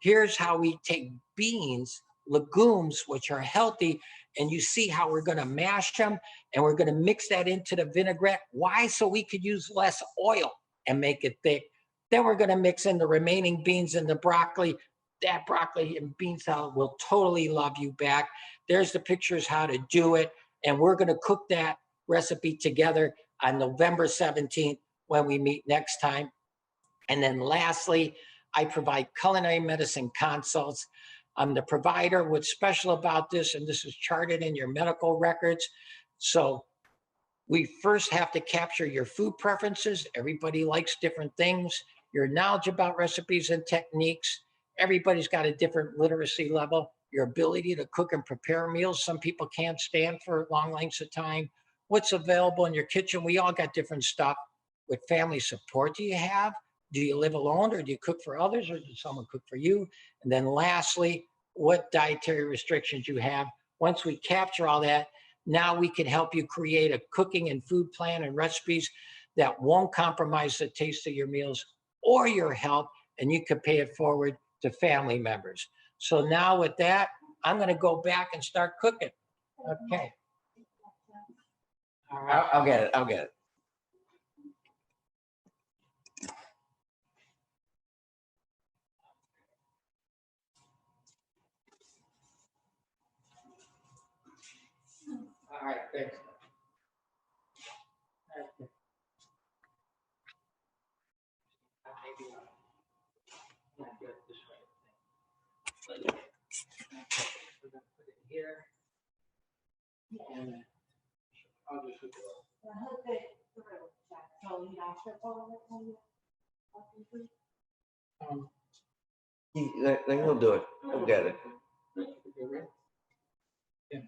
Here's how we take beans, legumes, which are healthy, and you see how we're gonna mash them and we're gonna mix that into the vinaigrette. Why? So we could use less oil and make it thick. Then we're gonna mix in the remaining beans and the broccoli. That broccoli and bean salad will totally love you back. There's the pictures how to do it. And we're gonna cook that recipe together on November 17th when we meet next time. And then lastly, I provide culinary medicine consults. I'm the provider. What's special about this, and this is charted in your medical records. So we first have to capture your food preferences. Everybody likes different things. Your knowledge about recipes and techniques. Everybody's got a different literacy level. Your ability to cook and prepare meals. Some people can't stand for long lengths of time. What's available in your kitchen? We all got different stuff. What family support do you have? Do you live alone, or do you cook for others, or does someone cook for you? And then lastly, what dietary restrictions you have. Once we capture all that, now we can help you create a cooking and food plan and recipes that won't compromise the taste of your meals or your health, and you can pay it forward to family members. So now with that, I'm gonna go back and start cooking. Okay. All right. I'll get it. I'll get it. All right, thanks. Okay. Maybe not good this way. Okay, we're gonna put it here. And I'll just hook it up. Hook it through, so you don't trip over it when you walking through. He'll do it. He'll get it. Yeah.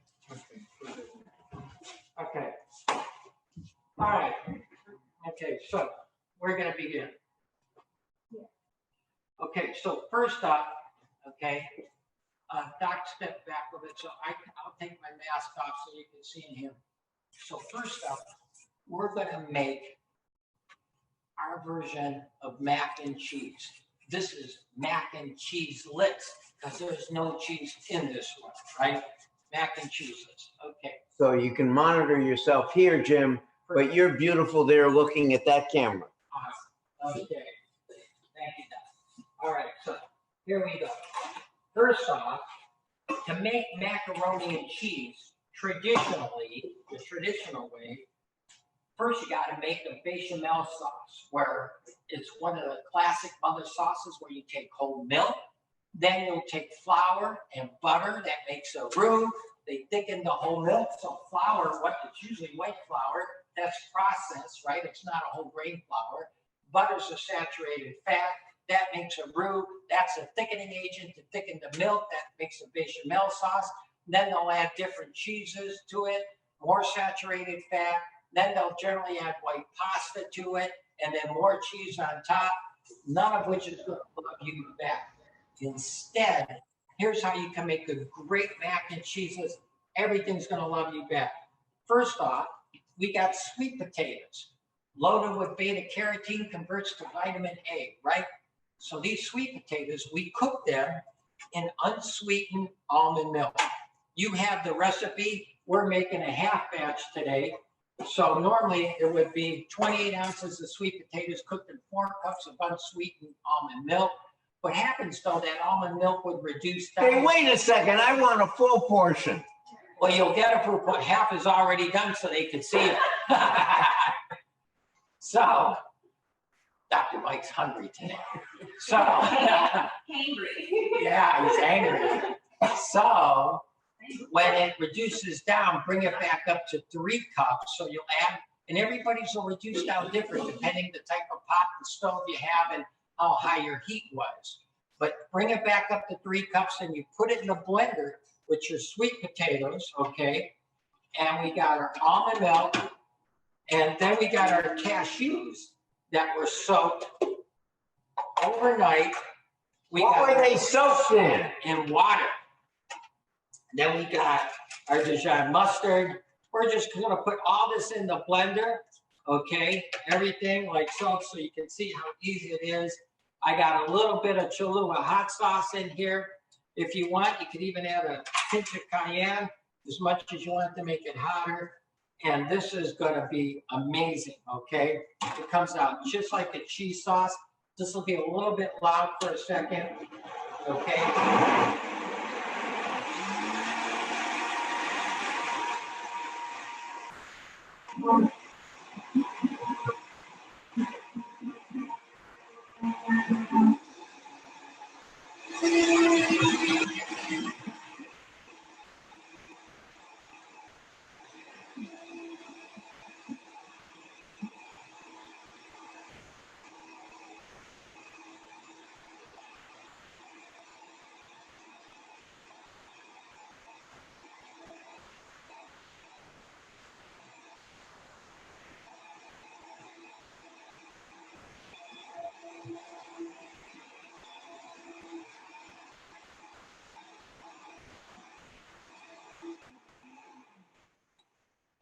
Okay. All right. Okay, so we're gonna begin. Okay, so first up, okay, Doc, step back a bit, so I'll take my mask off so you can see and hear. So first up, we're gonna make our version of mac and cheese. This is mac and cheese lits, because there's no cheese in this one, right? Mac and cheese lits, okay. So you can monitor yourself here, Jim, but you're beautiful there looking at that camera. Awesome. Okay. Thank you, Doc. All right, so here we go. First off, to make macaroni and cheese traditionally, the traditional way, first you got to make a bechamel sauce, where it's one of the classic mother sauces where you take whole milk, then you'll take flour and butter. That makes a roux. They thicken the whole milk. So flour, what it's usually white flour, that's processed, right? It's not a whole grain flour. Butter's a saturated fat. That makes a roux. That's a thickening agent to thicken the milk. That makes a bechamel sauce. Then they'll add different cheeses to it, more saturated fat. Then they'll generally add white pasta to it, and then more cheese on top, none of which is going to love you back. Instead, here's how you can make a great mac and cheese. Everything's going to love you back. First off, we got sweet potatoes. Loaded with beta carotene, converts to vitamin A, right? So these sweet potatoes, we cook them in unsweetened almond milk. You have the recipe. We're making a half batch today. So normally it would be 28 ounces of sweet potatoes cooked in 4 cups of unsweetened almond milk. What happens though, that almond milk would reduce down. Hey, wait a second. I want a full portion. Well, you'll get it for what half is already done so they can see it. So, Dr. Mike's hungry today. So, Hangry. yeah, he's angry. So, when it reduces down, bring it back up to 3 cups. So you'll add, and everybody's will reduce down different depending the type of pot and stove you have and how high your heat was. But bring it back up to 3 cups and you put it in the blender with your sweet potatoes, okay? And we got our almond milk, and then we got our cashews that were soaked overnight. What were they soaked in? In water. Then we got our Dijon mustard. We're just gonna put all this in the blender, okay? Everything like so you can see how easy it is. I got a little bit of Cholula hot sauce in here. If you want, you could even add a pinch of cayenne, as much as you want to make it hotter. And this is gonna be amazing, okay? It comes out just like a cheese sauce. This will be a little bit loud for a second, okay?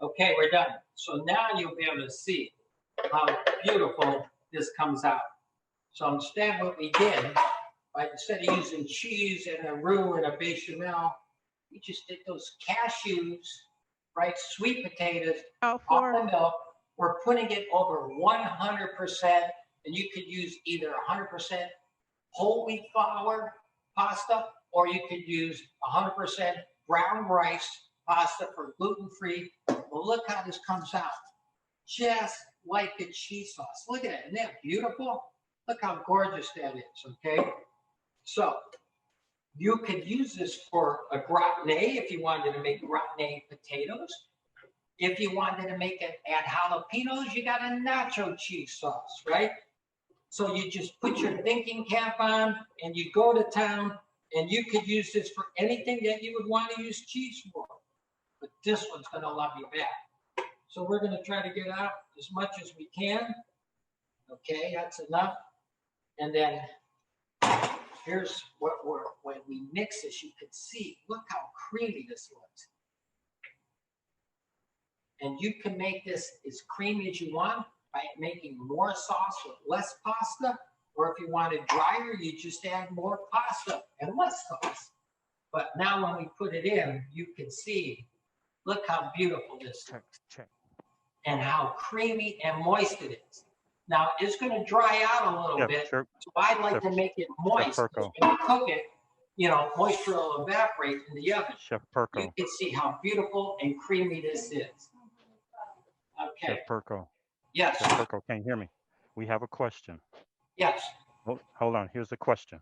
Okay, we're done. So now you'll be able to see how beautiful this comes out. So instead what we did, like instead of using cheese and a roux and a bechamel, we just did those cashews, right? Sweet potatoes, Out all the for, milk. We're putting it over 100%, and you could use either 100% whole wheat flour pasta, or you could use 100% brown rice pasta for gluten-free. Well, look how this comes out. Just like a cheese sauce. Look at it. Isn't that beautiful? Look how gorgeous that is, okay? So you could use this for a gratin if you wanted to make gratin potatoes. If you wanted to make it add jalapenos, you got a nacho cheese sauce, right? So you just put your thinking cap on and you go to town, and you could use this for anything that you would want to use cheese for. But this one's gonna love you back. So we're gonna try to get out as much as we can. Okay, that's enough. And then here's what when we mix this, you can see, look how creamy this looks. And you can make this as creamy as you want by making more sauce with less pasta, or if you want it drier, you just add more pasta and less sauce. But now when we put it in, you can see, look how beautiful this looks. And how creamy and moist it is. Now it's gonna dry out a little bit, so I'd like to make it moist. When you cook it, you know, moisture will evaporate in the oven. Chef Perko. You can see how beautiful and creamy this is. Okay. Chef Perko. Yes. Chef Perko, can you hear me? We have a question. Yes. Hold on, here's the question.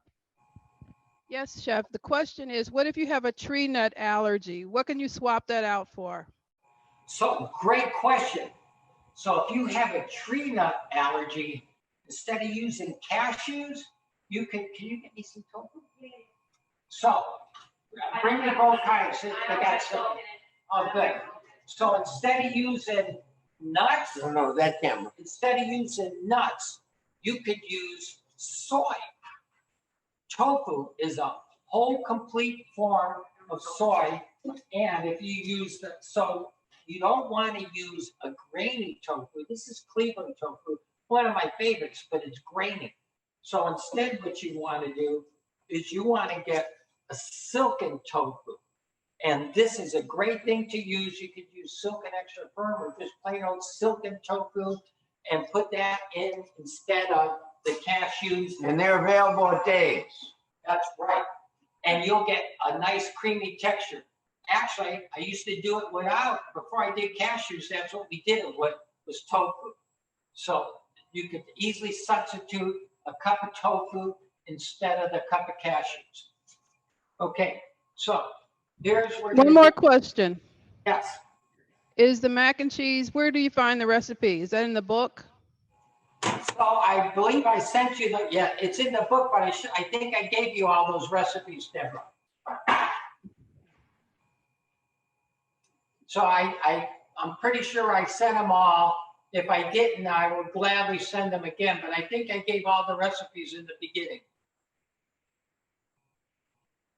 yes, chef. The question is, what if you have a tree nut allergy? What can you swap that out for? So great question. So if you have a tree nut allergy, instead of using cashews, you can you get me some tofu? So bring me both kinds. I got some. Oh, good. So instead of using nuts, No, that camera. instead of using nuts, you could use soy. Tofu is a whole complete form of soy. And if you use the, so you don't want to use a grainy tofu. This is Cleveland tofu, one of my favorites, but it's grainy. So instead what you want to do is you want to get a silken tofu. And this is a great thing to use. You could use silken extra firm or just plain old silken tofu and put that in instead of the cashews. And they're available at Dave's. That's right. And you'll get a nice creamy texture. Actually, I used to do it without, before I did cashews, that's what we did it with, was tofu. So you could easily substitute a cup of tofu instead of the cup of cashews. Okay, so here's where One more question. Yes. Is the mac and cheese, where do you find the recipe? Is that in the book? So I believe I sent you the, yeah, it's in the book, but I think I gave you all those recipes, Deborah. So I'm pretty sure I sent them all. If I didn't, I would gladly send them again, but I think I gave all the recipes in the beginning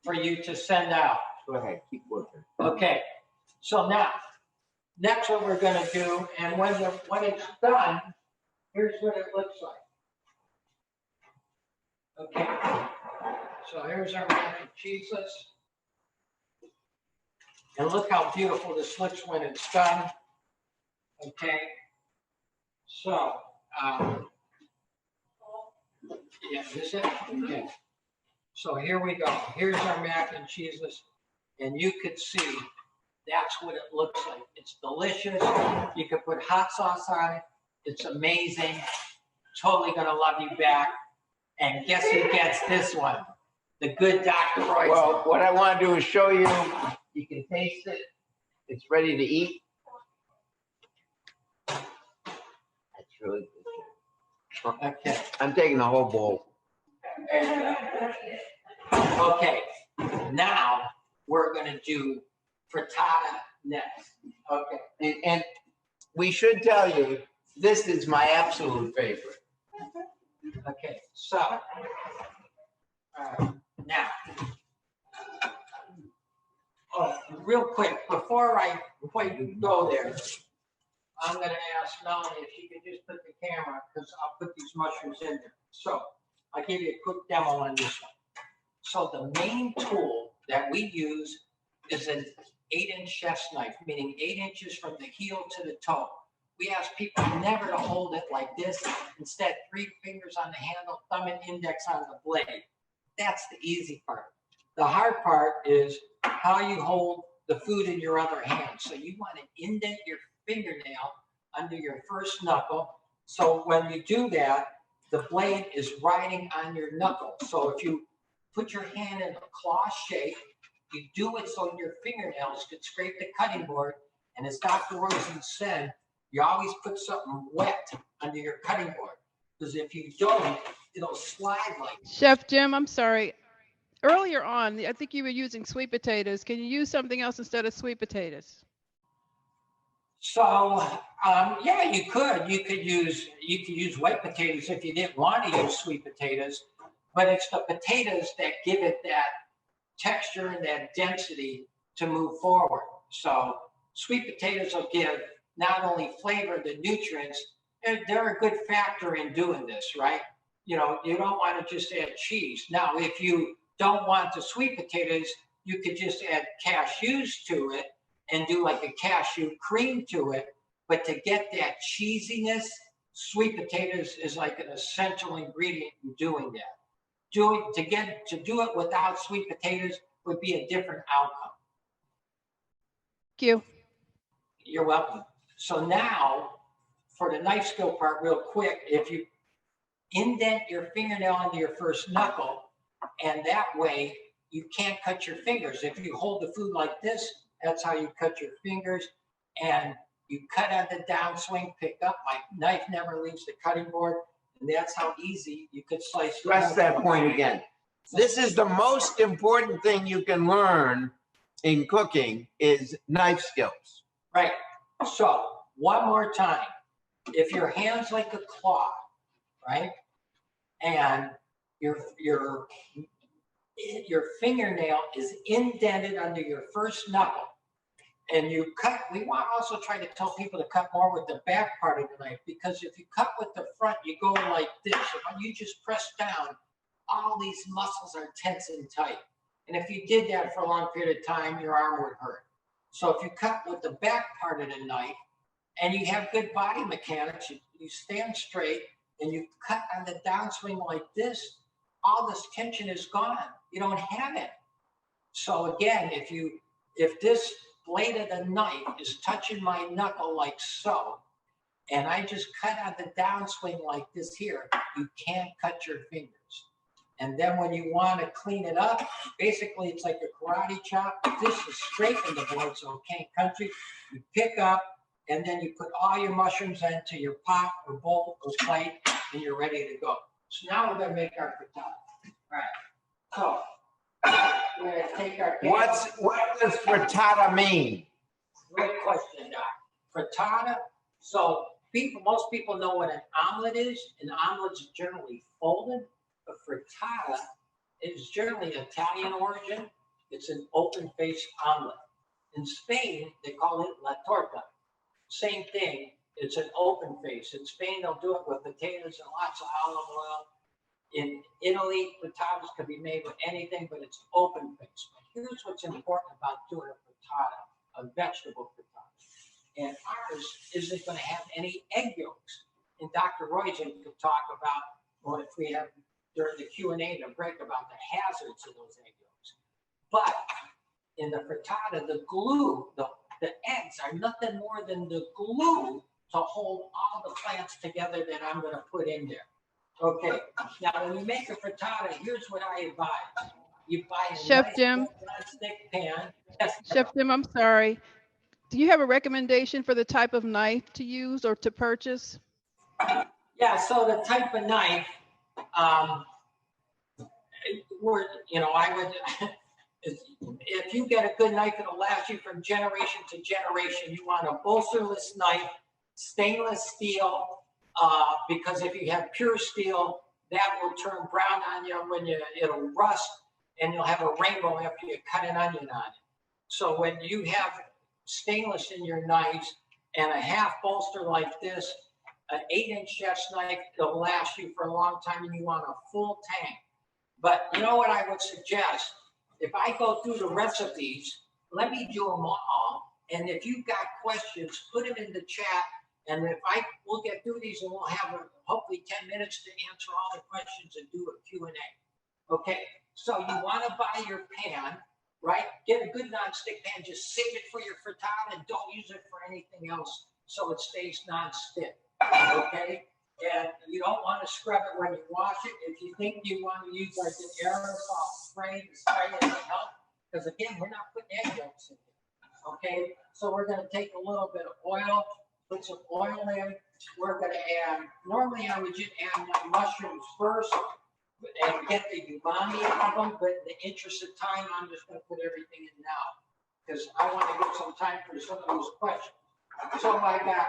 for you to send out. Go ahead, keep working. Okay, so now, next what we're gonna do, and when it's done, here's what it looks like. Okay, so here's our mac and cheeseless. And look how beautiful this looks when it's done. Okay, so, yeah, this is it? Okay. So here we go. Here's our mac and cheeseless. And you could see that's what it looks like. It's delicious. You could put hot sauce on it. It's amazing. Totally gonna love you back. And guess who gets this one? The good Dr. Royce. Well, what I want to do is show you, you can taste it. It's ready to eat. That's really good. Okay. I'm taking the whole bowl. Okay. Now we're gonna do frittata next. Okay. And we should tell you, this is my absolute favorite. Okay. So now, real quick before you go there, I'm gonna ask Melanie if she could just put the camera, because I'll put these mushrooms in there. So I'll give you a quick demo on this one. So the main tool that we use is an 8-inch chef's knife, meaning 8 inches from the heel to the toe. We ask people never to hold it like this. Instead, 3 fingers on the handle, thumb and index on the blade. That's the easy part. The hard part is how you hold the food in your other hand. So you want to indent your fingernail under your first knuckle. So when you do that, the blade is riding on your knuckle. So if you put your hand in a claw shape, you do it so your fingernails could scrape the cutting board. And as Dr. Rosen said, you always put something wet under your cutting board. Because if you don't, it'll slide like that. Chef Jim, I'm sorry. Earlier on, I think you were using sweet potatoes. Can you use something else instead of sweet potatoes? So, yeah, you could. You could use white potatoes if you didn't want to use sweet potatoes. But it's the potatoes that give it that texture and that density to move forward. So sweet potatoes will give not only flavor, the nutrients, they're a good factor in doing this, right? You know, you don't want to just add cheese. Now, if you don't want the sweet potatoes, you could just add cashews to it and do like a cashew cream to it. But to get that cheesiness, sweet potatoes is like an essential ingredient in doing that. To do it without sweet potatoes would be a different outcome. Thank you. You're welcome. So now, for the knife skill part, real quick, if you indent your fingernail into your first knuckle, and that way you can't cut your fingers. If you hold the food like this, that's how you cut your fingers, and you cut on the downswing, pick up. My knife never leaves the cutting board. And that's how easy you could slice. Stress that point again. This is the most important thing you can learn in cooking is knife skills. Right. So one more time, if your hand's like a claw, right, and your fingernail is indented under your first knuckle, and you cut, we want to also try to tell people to cut more with the back part of the knife, because if you cut with the front, you go like this. And when you just press down, all these muscles are tense and tight. And if you did that for a long period of time, your arm would hurt. So if you cut with the back part of the knife and you have good body mechanics, you stand straight and you cut on the downswing like this, all this tension is gone. You don't have it. So again, if this blade of the knife is touching my knuckle like so, and I just cut on the downswing like this here, you can't cut your fingers. And then when you want to clean it up, basically it's like a karate chop. This is straight in the board, so it can't cut you. You pick up, and then you put all your mushrooms into your pot or bowl or plate, and you're ready to go. So now we're going to make our frittata. All right. So we're going to take our... What does frittata mean? Great question, Doc. Frittata, so most people know what an omelet is. An omelet is generally folded. A frittata is generally Italian origin. It's an open-faced omelet. In Spain, they call it la torta. Same thing. It's an open face. In Spain, they'll do it with potatoes and lots of olive oil. In Italy, frittatas could be made with anything, but it's open face. But here's what's important about doing a frittata, a vegetable frittata. And ours isn't going to have any egg yolks. And Dr. Roizen could talk about, well, if we have during the Q&A to break about the hazards of those egg yolks. But in the frittata, the glue, the eggs are nothing more than the glue to hold all the plants together that I'm going to put in there. Okay, now when you make a frittata, here's what I advise. You buy a Chef nice Jim. non-stick pan. Yes, Chef Jim, I'm sorry. Do you have a recommendation for the type of knife to use or to purchase? yeah, so the type of knife, I would, if you get a good knife, it'll last you from generation to generation. You want a bolsterless knife, stainless steel, because if you have pure steel, that will turn brown on you when it'll rust, and you'll have a rainbow after you cut an onion on it. So when you have stainless in your knives and a half bolster like this, an 8-inch chef's knife, it'll last you for a long time, and you want a full tank. But you know what I would suggest? If I go through the recipes, let me do them all. And if you've got questions, put them in the chat. And we'll get through these, and we'll have hopefully 10 minutes to answer all the questions and do a Q&A. Okay, so you want to buy your pan, right? Get a good non-stick pan. Just save it for your frittata and don't use it for anything else so it stays non-stick. Okay, and you don't want to scrub it when you wash it. If you think you want to use like an aerosol spray to spray it to help, because again, we're not putting egg yolks in here. Okay, so we're going to take a little bit of oil, put some oil in. We're going to add, normally I would just add mushrooms first and get the umami of them, but in the interest of time, I'm just going to put everything in now because I want to give some time for some of those questions. So I got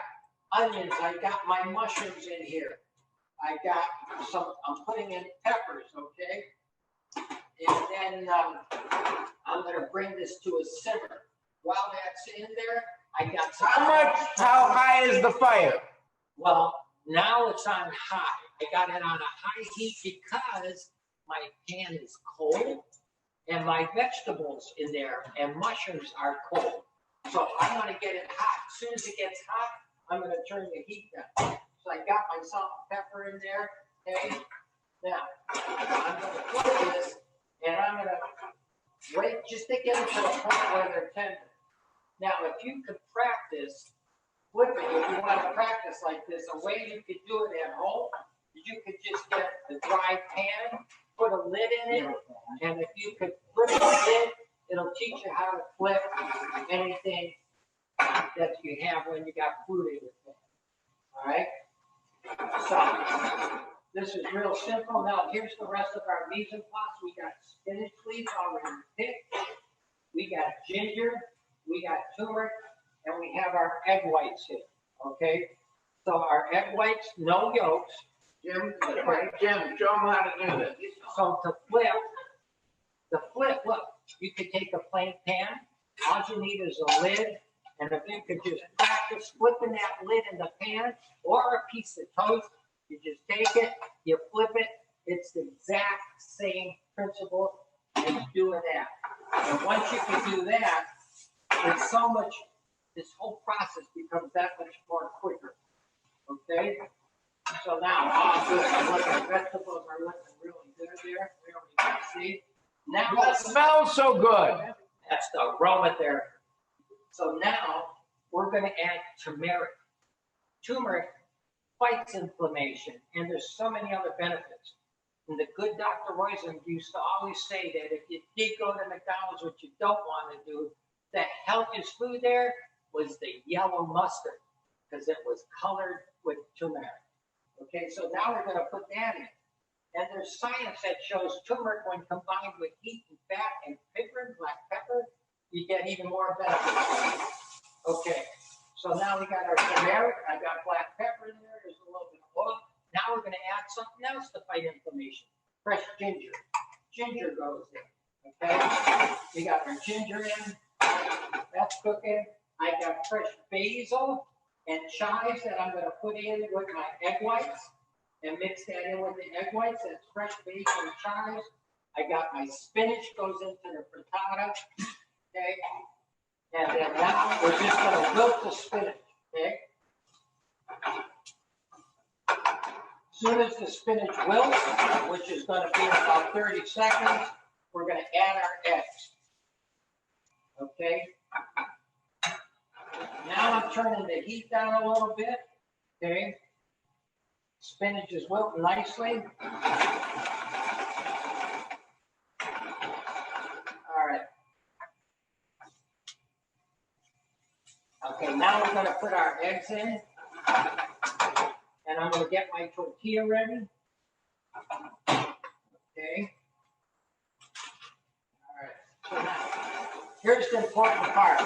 onions, I got my mushrooms in here. I got I'm putting in peppers, okay? And then I'm going to bring this to a simmer. While that's in there, I got some. How high is the fire? Well, now it's on high. I got it on a high heat because my pan is cold and my vegetables in there and mushrooms are cold. So I want to get it hot. As soon as it gets hot, I'm going to turn the heat down. So I got my salt and pepper in there. Okay. Now, I'm going to put this and I'm going to wait just to get it to the point where they're tender. Now, if you could practice flipping, if you want to practice like this, a way you could do it at home, you could just get the dry pan, put a lid in it, and if you could flip the lid, it'll teach you how to flip anything that you have when you got food in your pan. All right? So, this is real simple. Now, here's the rest of our mise en place. We got spinach leaves already picked. We got ginger. We got turmeric. And we have our egg whites here. Okay? So, our egg whites, no yolks. Jim, show them how to do this. So, to flip, look, you could take a plain pan. All you need is a lid. And if you could just practice flipping that lid in the pan or a piece of toast, you just take it, you flip it. It's the exact same principle as doing that. And once you can do that, it's so much, this whole process becomes that much more quicker. Okay? So now, the vegetables are looking really good there. We can see. Now It smells so good. that's the aromatherapy. So now we're going to add turmeric. Turmeric fights inflammation, and there's so many other benefits. And the good Dr. Roizen used to always say that if you did go to McDonald's, what you don't want to do, the healthiest food there was the yellow mustard because it was colored with turmeric. Okay, so now we're going to put that in. And there's science that shows turmeric, when combined with heat and fat and pepper and black pepper, you get even more benefits. Okay, so now we got our turmeric. I got black pepper in there. There's a little bit of oil. Now we're going to add something else to fight inflammation. Fresh ginger. Ginger goes in. Okay, we got our ginger in. That's cooking. I got fresh basil and chives that I'm going to put in with my egg whites. and mix that in with the egg whites. That's fresh basil and chives. I got my spinach goes into the frittata, okay? And then now we're just gonna wilt the spinach, okay? As soon as the spinach wilts, which is gonna be about 30 seconds, we're gonna add our eggs, okay? Now I'm turning the heat down a little bit, okay? Spinach is wilting nicely. All right. Okay, now we're gonna put our eggs in. And I'm gonna get my tortilla ready. Okay. All right, so now, here's the important part,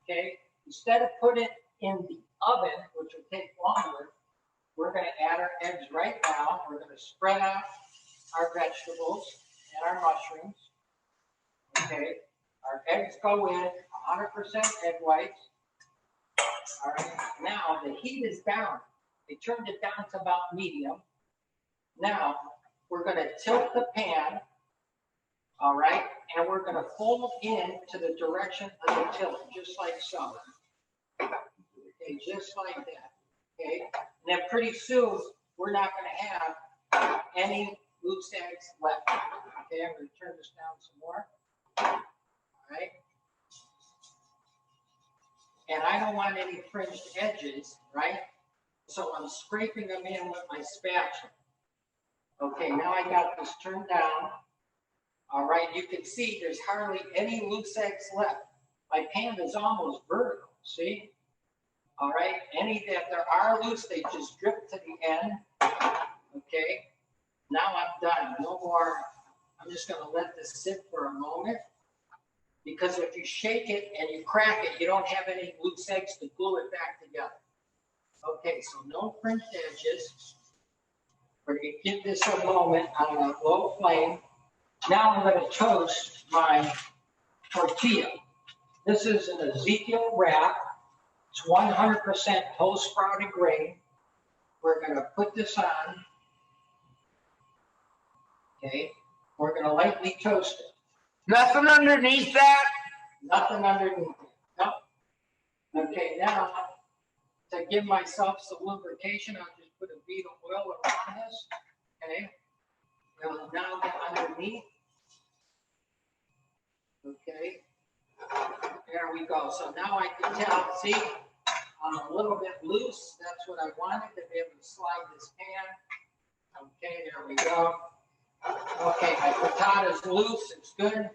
okay? Instead of putting it in the oven, which will take longer, we're gonna add our eggs right now. We're gonna spread out our vegetables and our mushrooms. Okay, our eggs go in 100% egg whites. All right, now the heat is down. They turned it down to about medium. Now we're gonna tilt the pan, all right, and we're gonna fold in to the direction of the tilt, just like so. Okay, just like that, okay? And then pretty soon, we're not gonna have any loose eggs left. Okay, I'm gonna turn this down some more. All right. And I don't want any fringed edges, right? So I'm scraping them in with my spatula. Okay, now I got this turned down. All right, you can see there's hardly any loose eggs left. My pan is almost vertical, see? All right, any that there are loose, they just drip to the end. Okay, now I'm done, no more. I'm just gonna let this sit for a moment, because if you shake it and you crack it, you don't have any loose eggs to glue it back together. Okay, so no fringed edges. We're gonna give this a moment on a low flame. Now I'm gonna toast my tortilla. This is an Ezekiel wrap. It's 100% whole sprouted grain. We're gonna put this on. Okay, we're gonna lightly toast it. Nothing underneath that? Nothing underneath it. Nope. Okay, now to give myself some lubrication, I'll just put a bead of oil around this. Okay. Now get underneath. Okay. There we go. So now I can tell, see, I'm a little bit loose. That's what I wanted, to be able to slide this pan. Okay, there we go. Okay, my frittata's loose, it's good.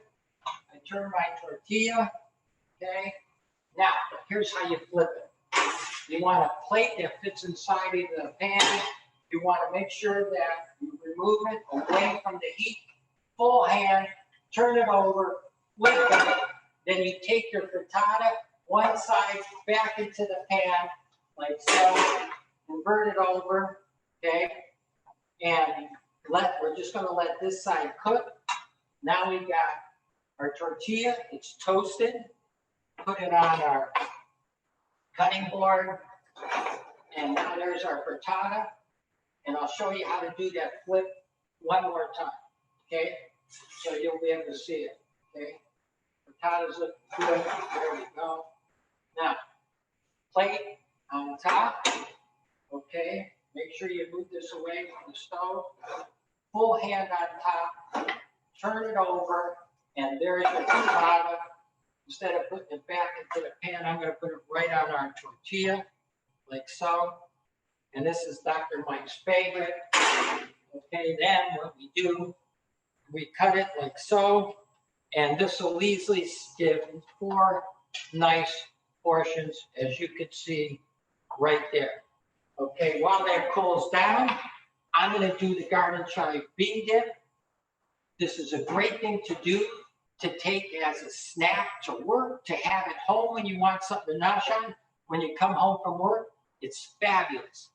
I turn my tortilla, okay? Now, here's how you flip it. You want a plate that fits inside of the pan. You want to make sure that you remove it away from the heat, full hand, turn it over, flip it. Then you take your frittata, one side back into the pan, like so, invert it over, okay? And we're just gonna let this side cook. Now we got our tortilla, it's toasted. Put it on our cutting board. And now there's our frittata. And I'll show you how to do that flip one more time, okay? So you'll be able to see it, okay? Frittatas look good, there we go. Now, plate on top, okay? Make sure you move this away from the stove. Full hand on top, turn it over, and there's your frittata. Instead of putting it back into the pan, I'm gonna put it right on our tortilla, like so. And this is Dr. Mike's favorite. Okay, then what we do, we cut it like so, and this will easily give 4 nice portions, as you can see right there. Okay, while that cools down, I'm gonna do the garden chive bean dip. This is a great thing to do, to take as a snack to work, to have at home when you want something to nosh on. When you come home from work, it's fabulous.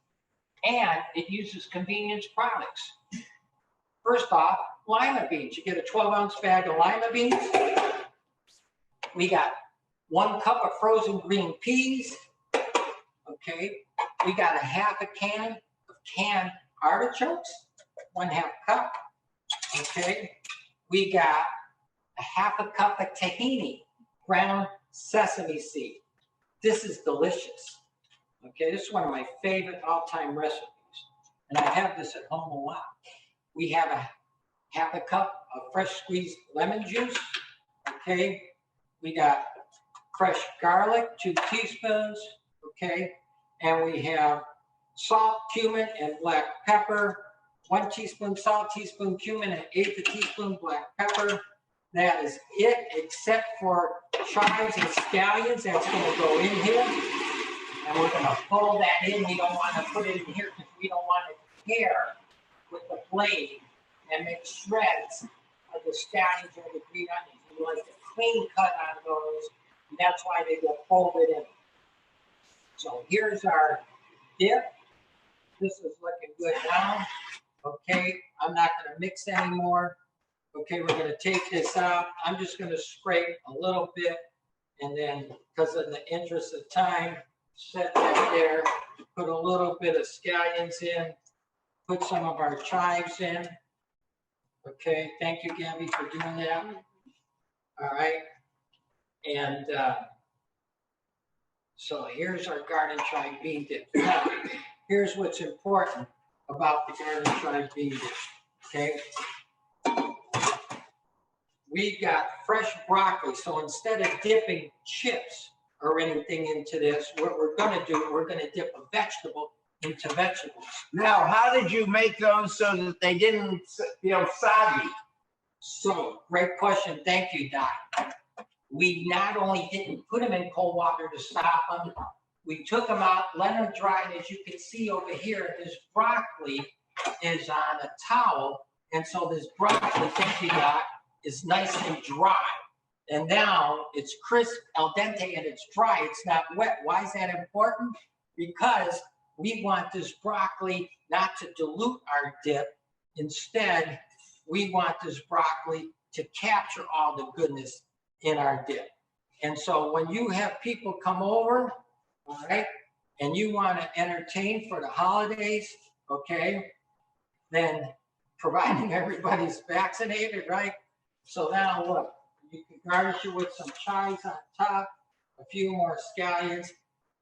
And it uses convenience products. First off, lima beans. You get a 12-ounce bag of lima beans. We got 1 cup of frozen green peas. Okay, we got a half a can of canned artichokes, 1/2 cup. Okay, we got a 1/2 cup of tahini, ground sesame seed. This is delicious. Okay, this is one of my favorite all-time recipes, and I have this at home a lot. We have a 1/2 cup of fresh squeezed lemon juice. Okay, we got fresh garlic, 2 teaspoons. Okay, and we have salt, cumin, and black pepper. 1 teaspoon salt, teaspoon cumin, and 1/8 teaspoon black pepper. That is it, except for chives and scallions. That's going to go in here. And we're going to fold that in. We don't want to put it in here because we don't want to tear with the blade and make shreds of the scallions or the green onions. We like a clean cut on those. And that's why they go folded in. So here's our dip. This is looking good now. Okay, I'm not going to mix anymore. Okay, we're going to take this out. I'm just going to scrape a little bit, and then, because in the interest of time, set that there. Put a little bit of scallions in. Put some of our chives in. Okay, thank you, Gabby, for doing that. All right, and so here's our garden chive bean dip. Now, here's what's important about the garden chive bean dip. Okay. We got fresh broccoli, so instead of dipping chips or anything into this, what we're going to do, we're going to dip a vegetable into vegetables. Now, how did you make those so that they didn't feel soggy? So, great question. Thank you, Doc. We not only didn't put them in cold water to stop them, we took them out, let them dry, and as you can see over here, this broccoli is on a towel, and so this broccoli, thank you, Doc, is nice and dry. And now it's crisp, al dente, and it's dry. It's not wet. Why is that important? Because we want this broccoli not to dilute our dip. Instead, we want this broccoli to capture all the goodness in our dip. And so when you have people come over, all right, and you want to entertain for the holidays, okay, then providing everybody's vaccinated, right? So now look, you can garnish it with some chives on top, a few more scallions,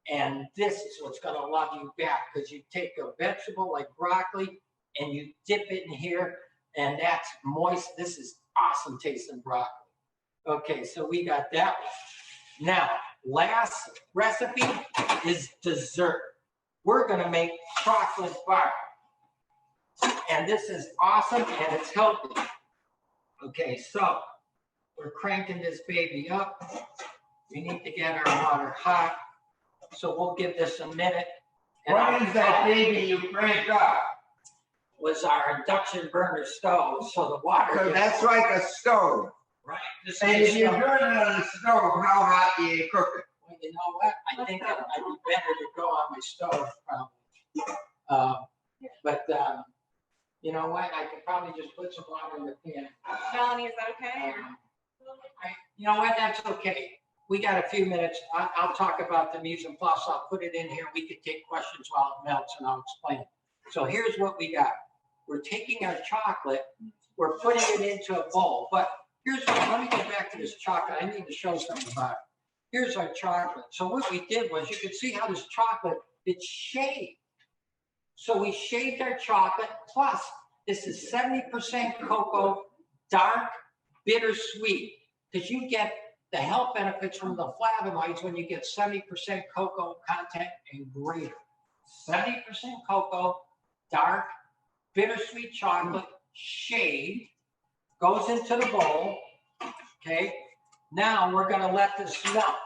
and this is what's going to love you back, because you take a vegetable like broccoli and you dip it in here, and that's moist. This is awesome tasting broccoli. Okay, so we got that one. Now, last recipe is dessert. We're going to make chocolate bar, and this is awesome and it's healthy. Okay, so we're cranking this baby up. We need to get our water hot. So we'll give this a minute. And what is that baby you crank up? Was our induction burner stove, so the water. So that's like a stove. Right. This And is if you're stove. doing it on the stove, how hot do you cook it? Well, you know what? I think it might be better to go on my stove, probably. You know what? I could probably just put some water in the pan. Melanie, is that okay? You know what? That's okay. We got a few minutes. I'll talk about the mise en place. I'll put it in here. We could take questions while it melts, and I'll explain it. So here's what we got. We're taking our chocolate. We're putting it into a bowl. But let me go back to this chocolate. I need to show something about it. Here's our chocolate. So what we did was, you can see how this chocolate, it's shaved. So we shaved our chocolate, plus this is 70% cocoa, dark, bittersweet, because you get the health benefits from the flavonoids when you get 70% cocoa content and greater. 70% cocoa, dark, bittersweet chocolate, shaved, goes into the bowl, okay? Now we're gonna let this melt.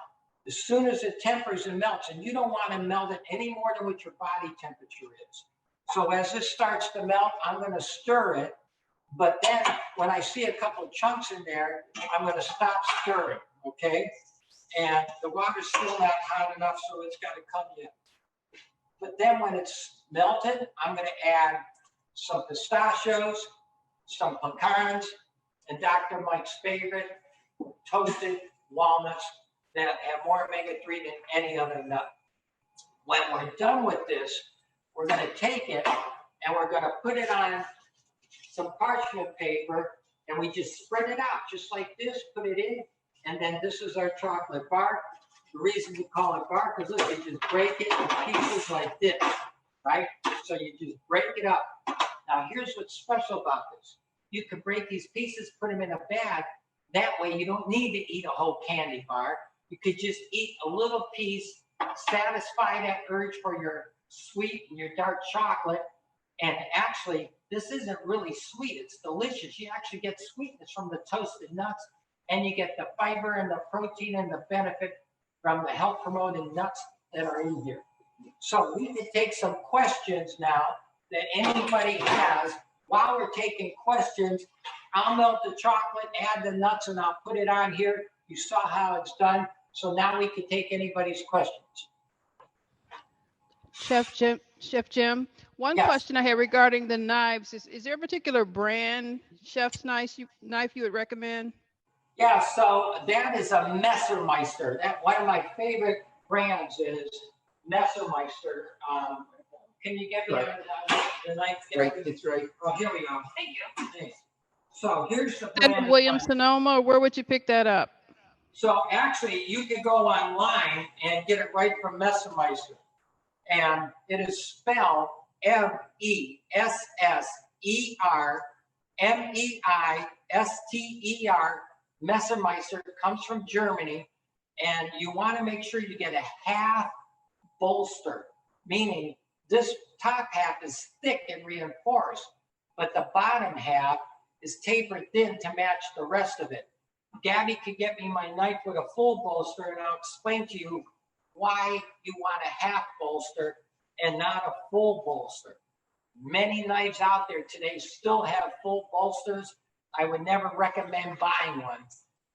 As soon as it tempers and melts, and you don't wanna melt it any more than what your body temperature is. So as this starts to melt, I'm gonna stir it, but then when I see a couple of chunks in there, I'm gonna stop stirring, okay? And the water's still not hot enough, so it's gotta come in. But then when it's melted, I'm gonna add some pistachios, some pecans, and Dr. Mike's favorite, toasted walnuts that have more omega-3 than any other nut. When we're done with this, we're going to take it and we're gonna put it on some parchment paper, and we just spread it out just like this, put it in, and then this is our chocolate bar. The reason we call it bar, because look, you just break it in pieces like this, right? So you just break it up. Now here's what's special about this. You can break these pieces, put them in a bag. That way you don't need to eat a whole candy bar. You could just eat a little piece, satisfy that urge for your sweet and your dark chocolate. And actually, this isn't really sweet. It's delicious. You actually get sweetness from the toasted nuts, and you get the fiber and the protein and the benefit from the health promoting nuts that are in here. So we can take some questions now that anybody has. While we're taking questions, I'll melt the chocolate, add the nuts, and I'll put it on here. You saw how it's done. So now we can take anybody's questions. Chef Jim, one Yes. question I have regarding the knives is there a particular brand chef's knife you would recommend? Yeah, so that is a Messermeister. That one of my favorite brands is Messermeister. Can you get me the knife? Right, it's right. Oh, here we go. Thank you. Thanks. So here's the And brand. Williams Sonoma, or where would you pick that up? So actually, you can go online and get it right from Messermeister. And it is spelled Messermeister. Messermeister comes from Germany. And you want to make sure you get a half bolster, meaning this top half is thick and reinforced, but the bottom half is tapered thin to match the rest of it. Gabby could get me my knife with a full bolster, and I'll explain to you why you want a half bolster and not a full bolster. Many knives out there today still have full bolsters. I would never recommend buying one.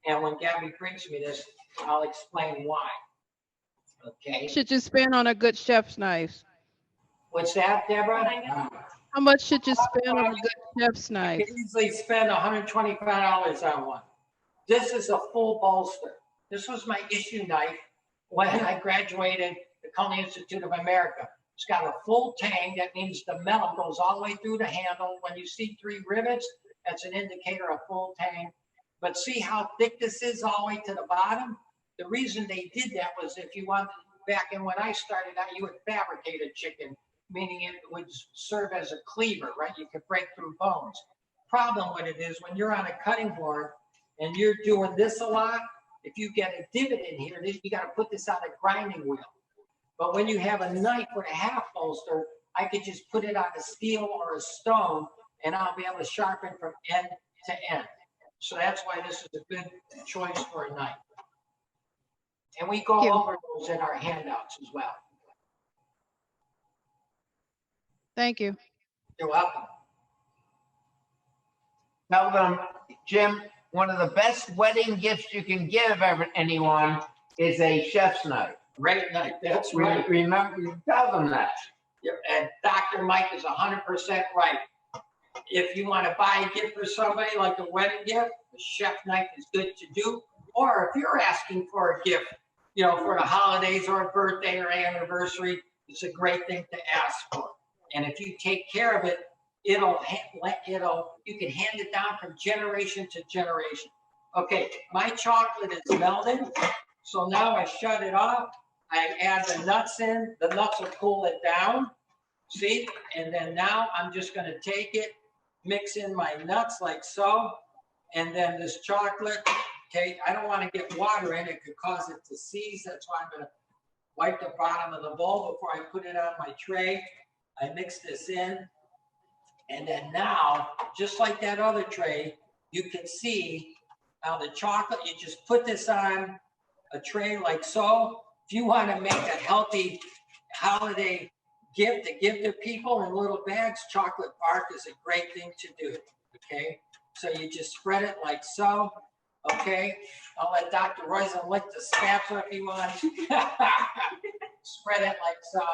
And when Gabby brings me this, I'll explain why. Okay. Should you spend on a good chef's knife? What's that, Deborah? How much should you spend on a good chef's You knife? can easily spend $125 on one. This is a full bolster. This was my issue knife when I graduated the Culinary Institute of America. It's got a full tang. That means the metal goes all the way through the handle. When you see 3 rivets, that's an indicator of full tang. But see how thick this is all the way to the bottom? The reason they did that was if you want, back in when I started out, you would fabricate a chicken, meaning it would serve as a cleaver, right? You could break through bones. Problem with it is when you're on a cutting board and you're doing this a lot, if you get a divot in here, you got to put this on a grinding wheel. But when you have a knife with a half bolster, I could just put it on a steel or a stone and I'll be able to sharpen from end to end. So that's why this is a good choice for a knife. And we go over those in our handouts as well. Thank you. You're welcome. Tell them, Jim, one of the best wedding gifts you can give anyone is a chef's knife. Great knife. That's right. Remember, you tell them that. And Dr. Mike is 100% right. If you want to buy a gift for somebody, like a wedding gift, a chef knife is good to do. Or if you're asking for a gift, you know, for the holidays or a birthday or anniversary, it's a great thing to ask for. And if you take care of it, you can hand it down from generation to generation. Okay, my chocolate is melted. So now I shut it off. I add the nuts in. The nuts will cool it down. See? And then now I'm just going to take it, mix in my nuts like so. And then this chocolate, okay, I don't want to get water in. It could cause it to seize. That's why I'm going to wipe the bottom of the bowl before I put it on my tray. I mix this in. And then now, just like that other tray, you can see how the chocolate, you just put this on a tray like so. If you want to make a healthy holiday gift to give to people in little bags, chocolate bark is a great thing to do, okay? So you just spread it like so, okay? I'll let Dr. Roizen lick the spatula if he wants. Spread it like so,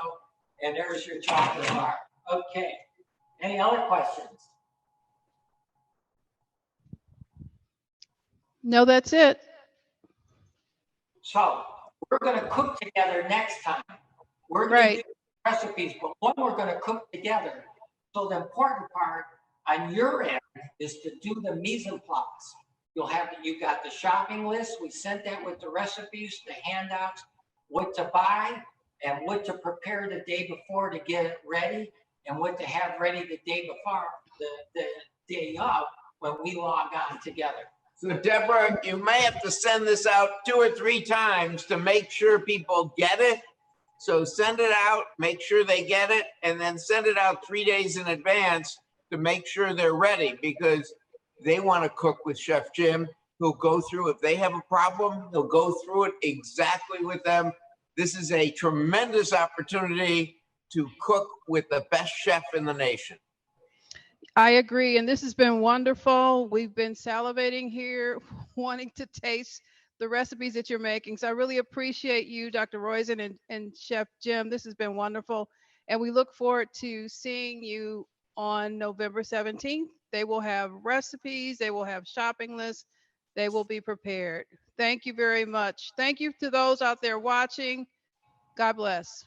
and there's your chocolate bark. Okay, any other questions? No, that's it. So we're going to cook together next time. We're going to do recipes, but one we're going to cook together So the important part on your end is to do the mise en place. You got the shopping list. We sent that with the recipes, the handouts, what to buy and what to prepare the day before to get it ready and what to have ready the day before, the day of when we log on together. So Deborah, you may have to send this out 2 or 3 times to make sure people get it. So send it out, make sure they get it, and then send it out 3 days in advance to make sure they're ready, because they want to cook with Chef Jim, who'll go through, if they have a problem, he'll go through it exactly with them. This is a tremendous opportunity to cook with the best chef in the nation. I agree, and this has been wonderful. We've been salivating here, wanting to taste the recipes that you're making. So I really appreciate you, Dr. Roizen and Chef Jim. This has been wonderful, and we look forward to seeing you on November 17th. They will have recipes, they will have shopping lists, they will be prepared. Thank you very much. Thank you to those out there watching. God bless.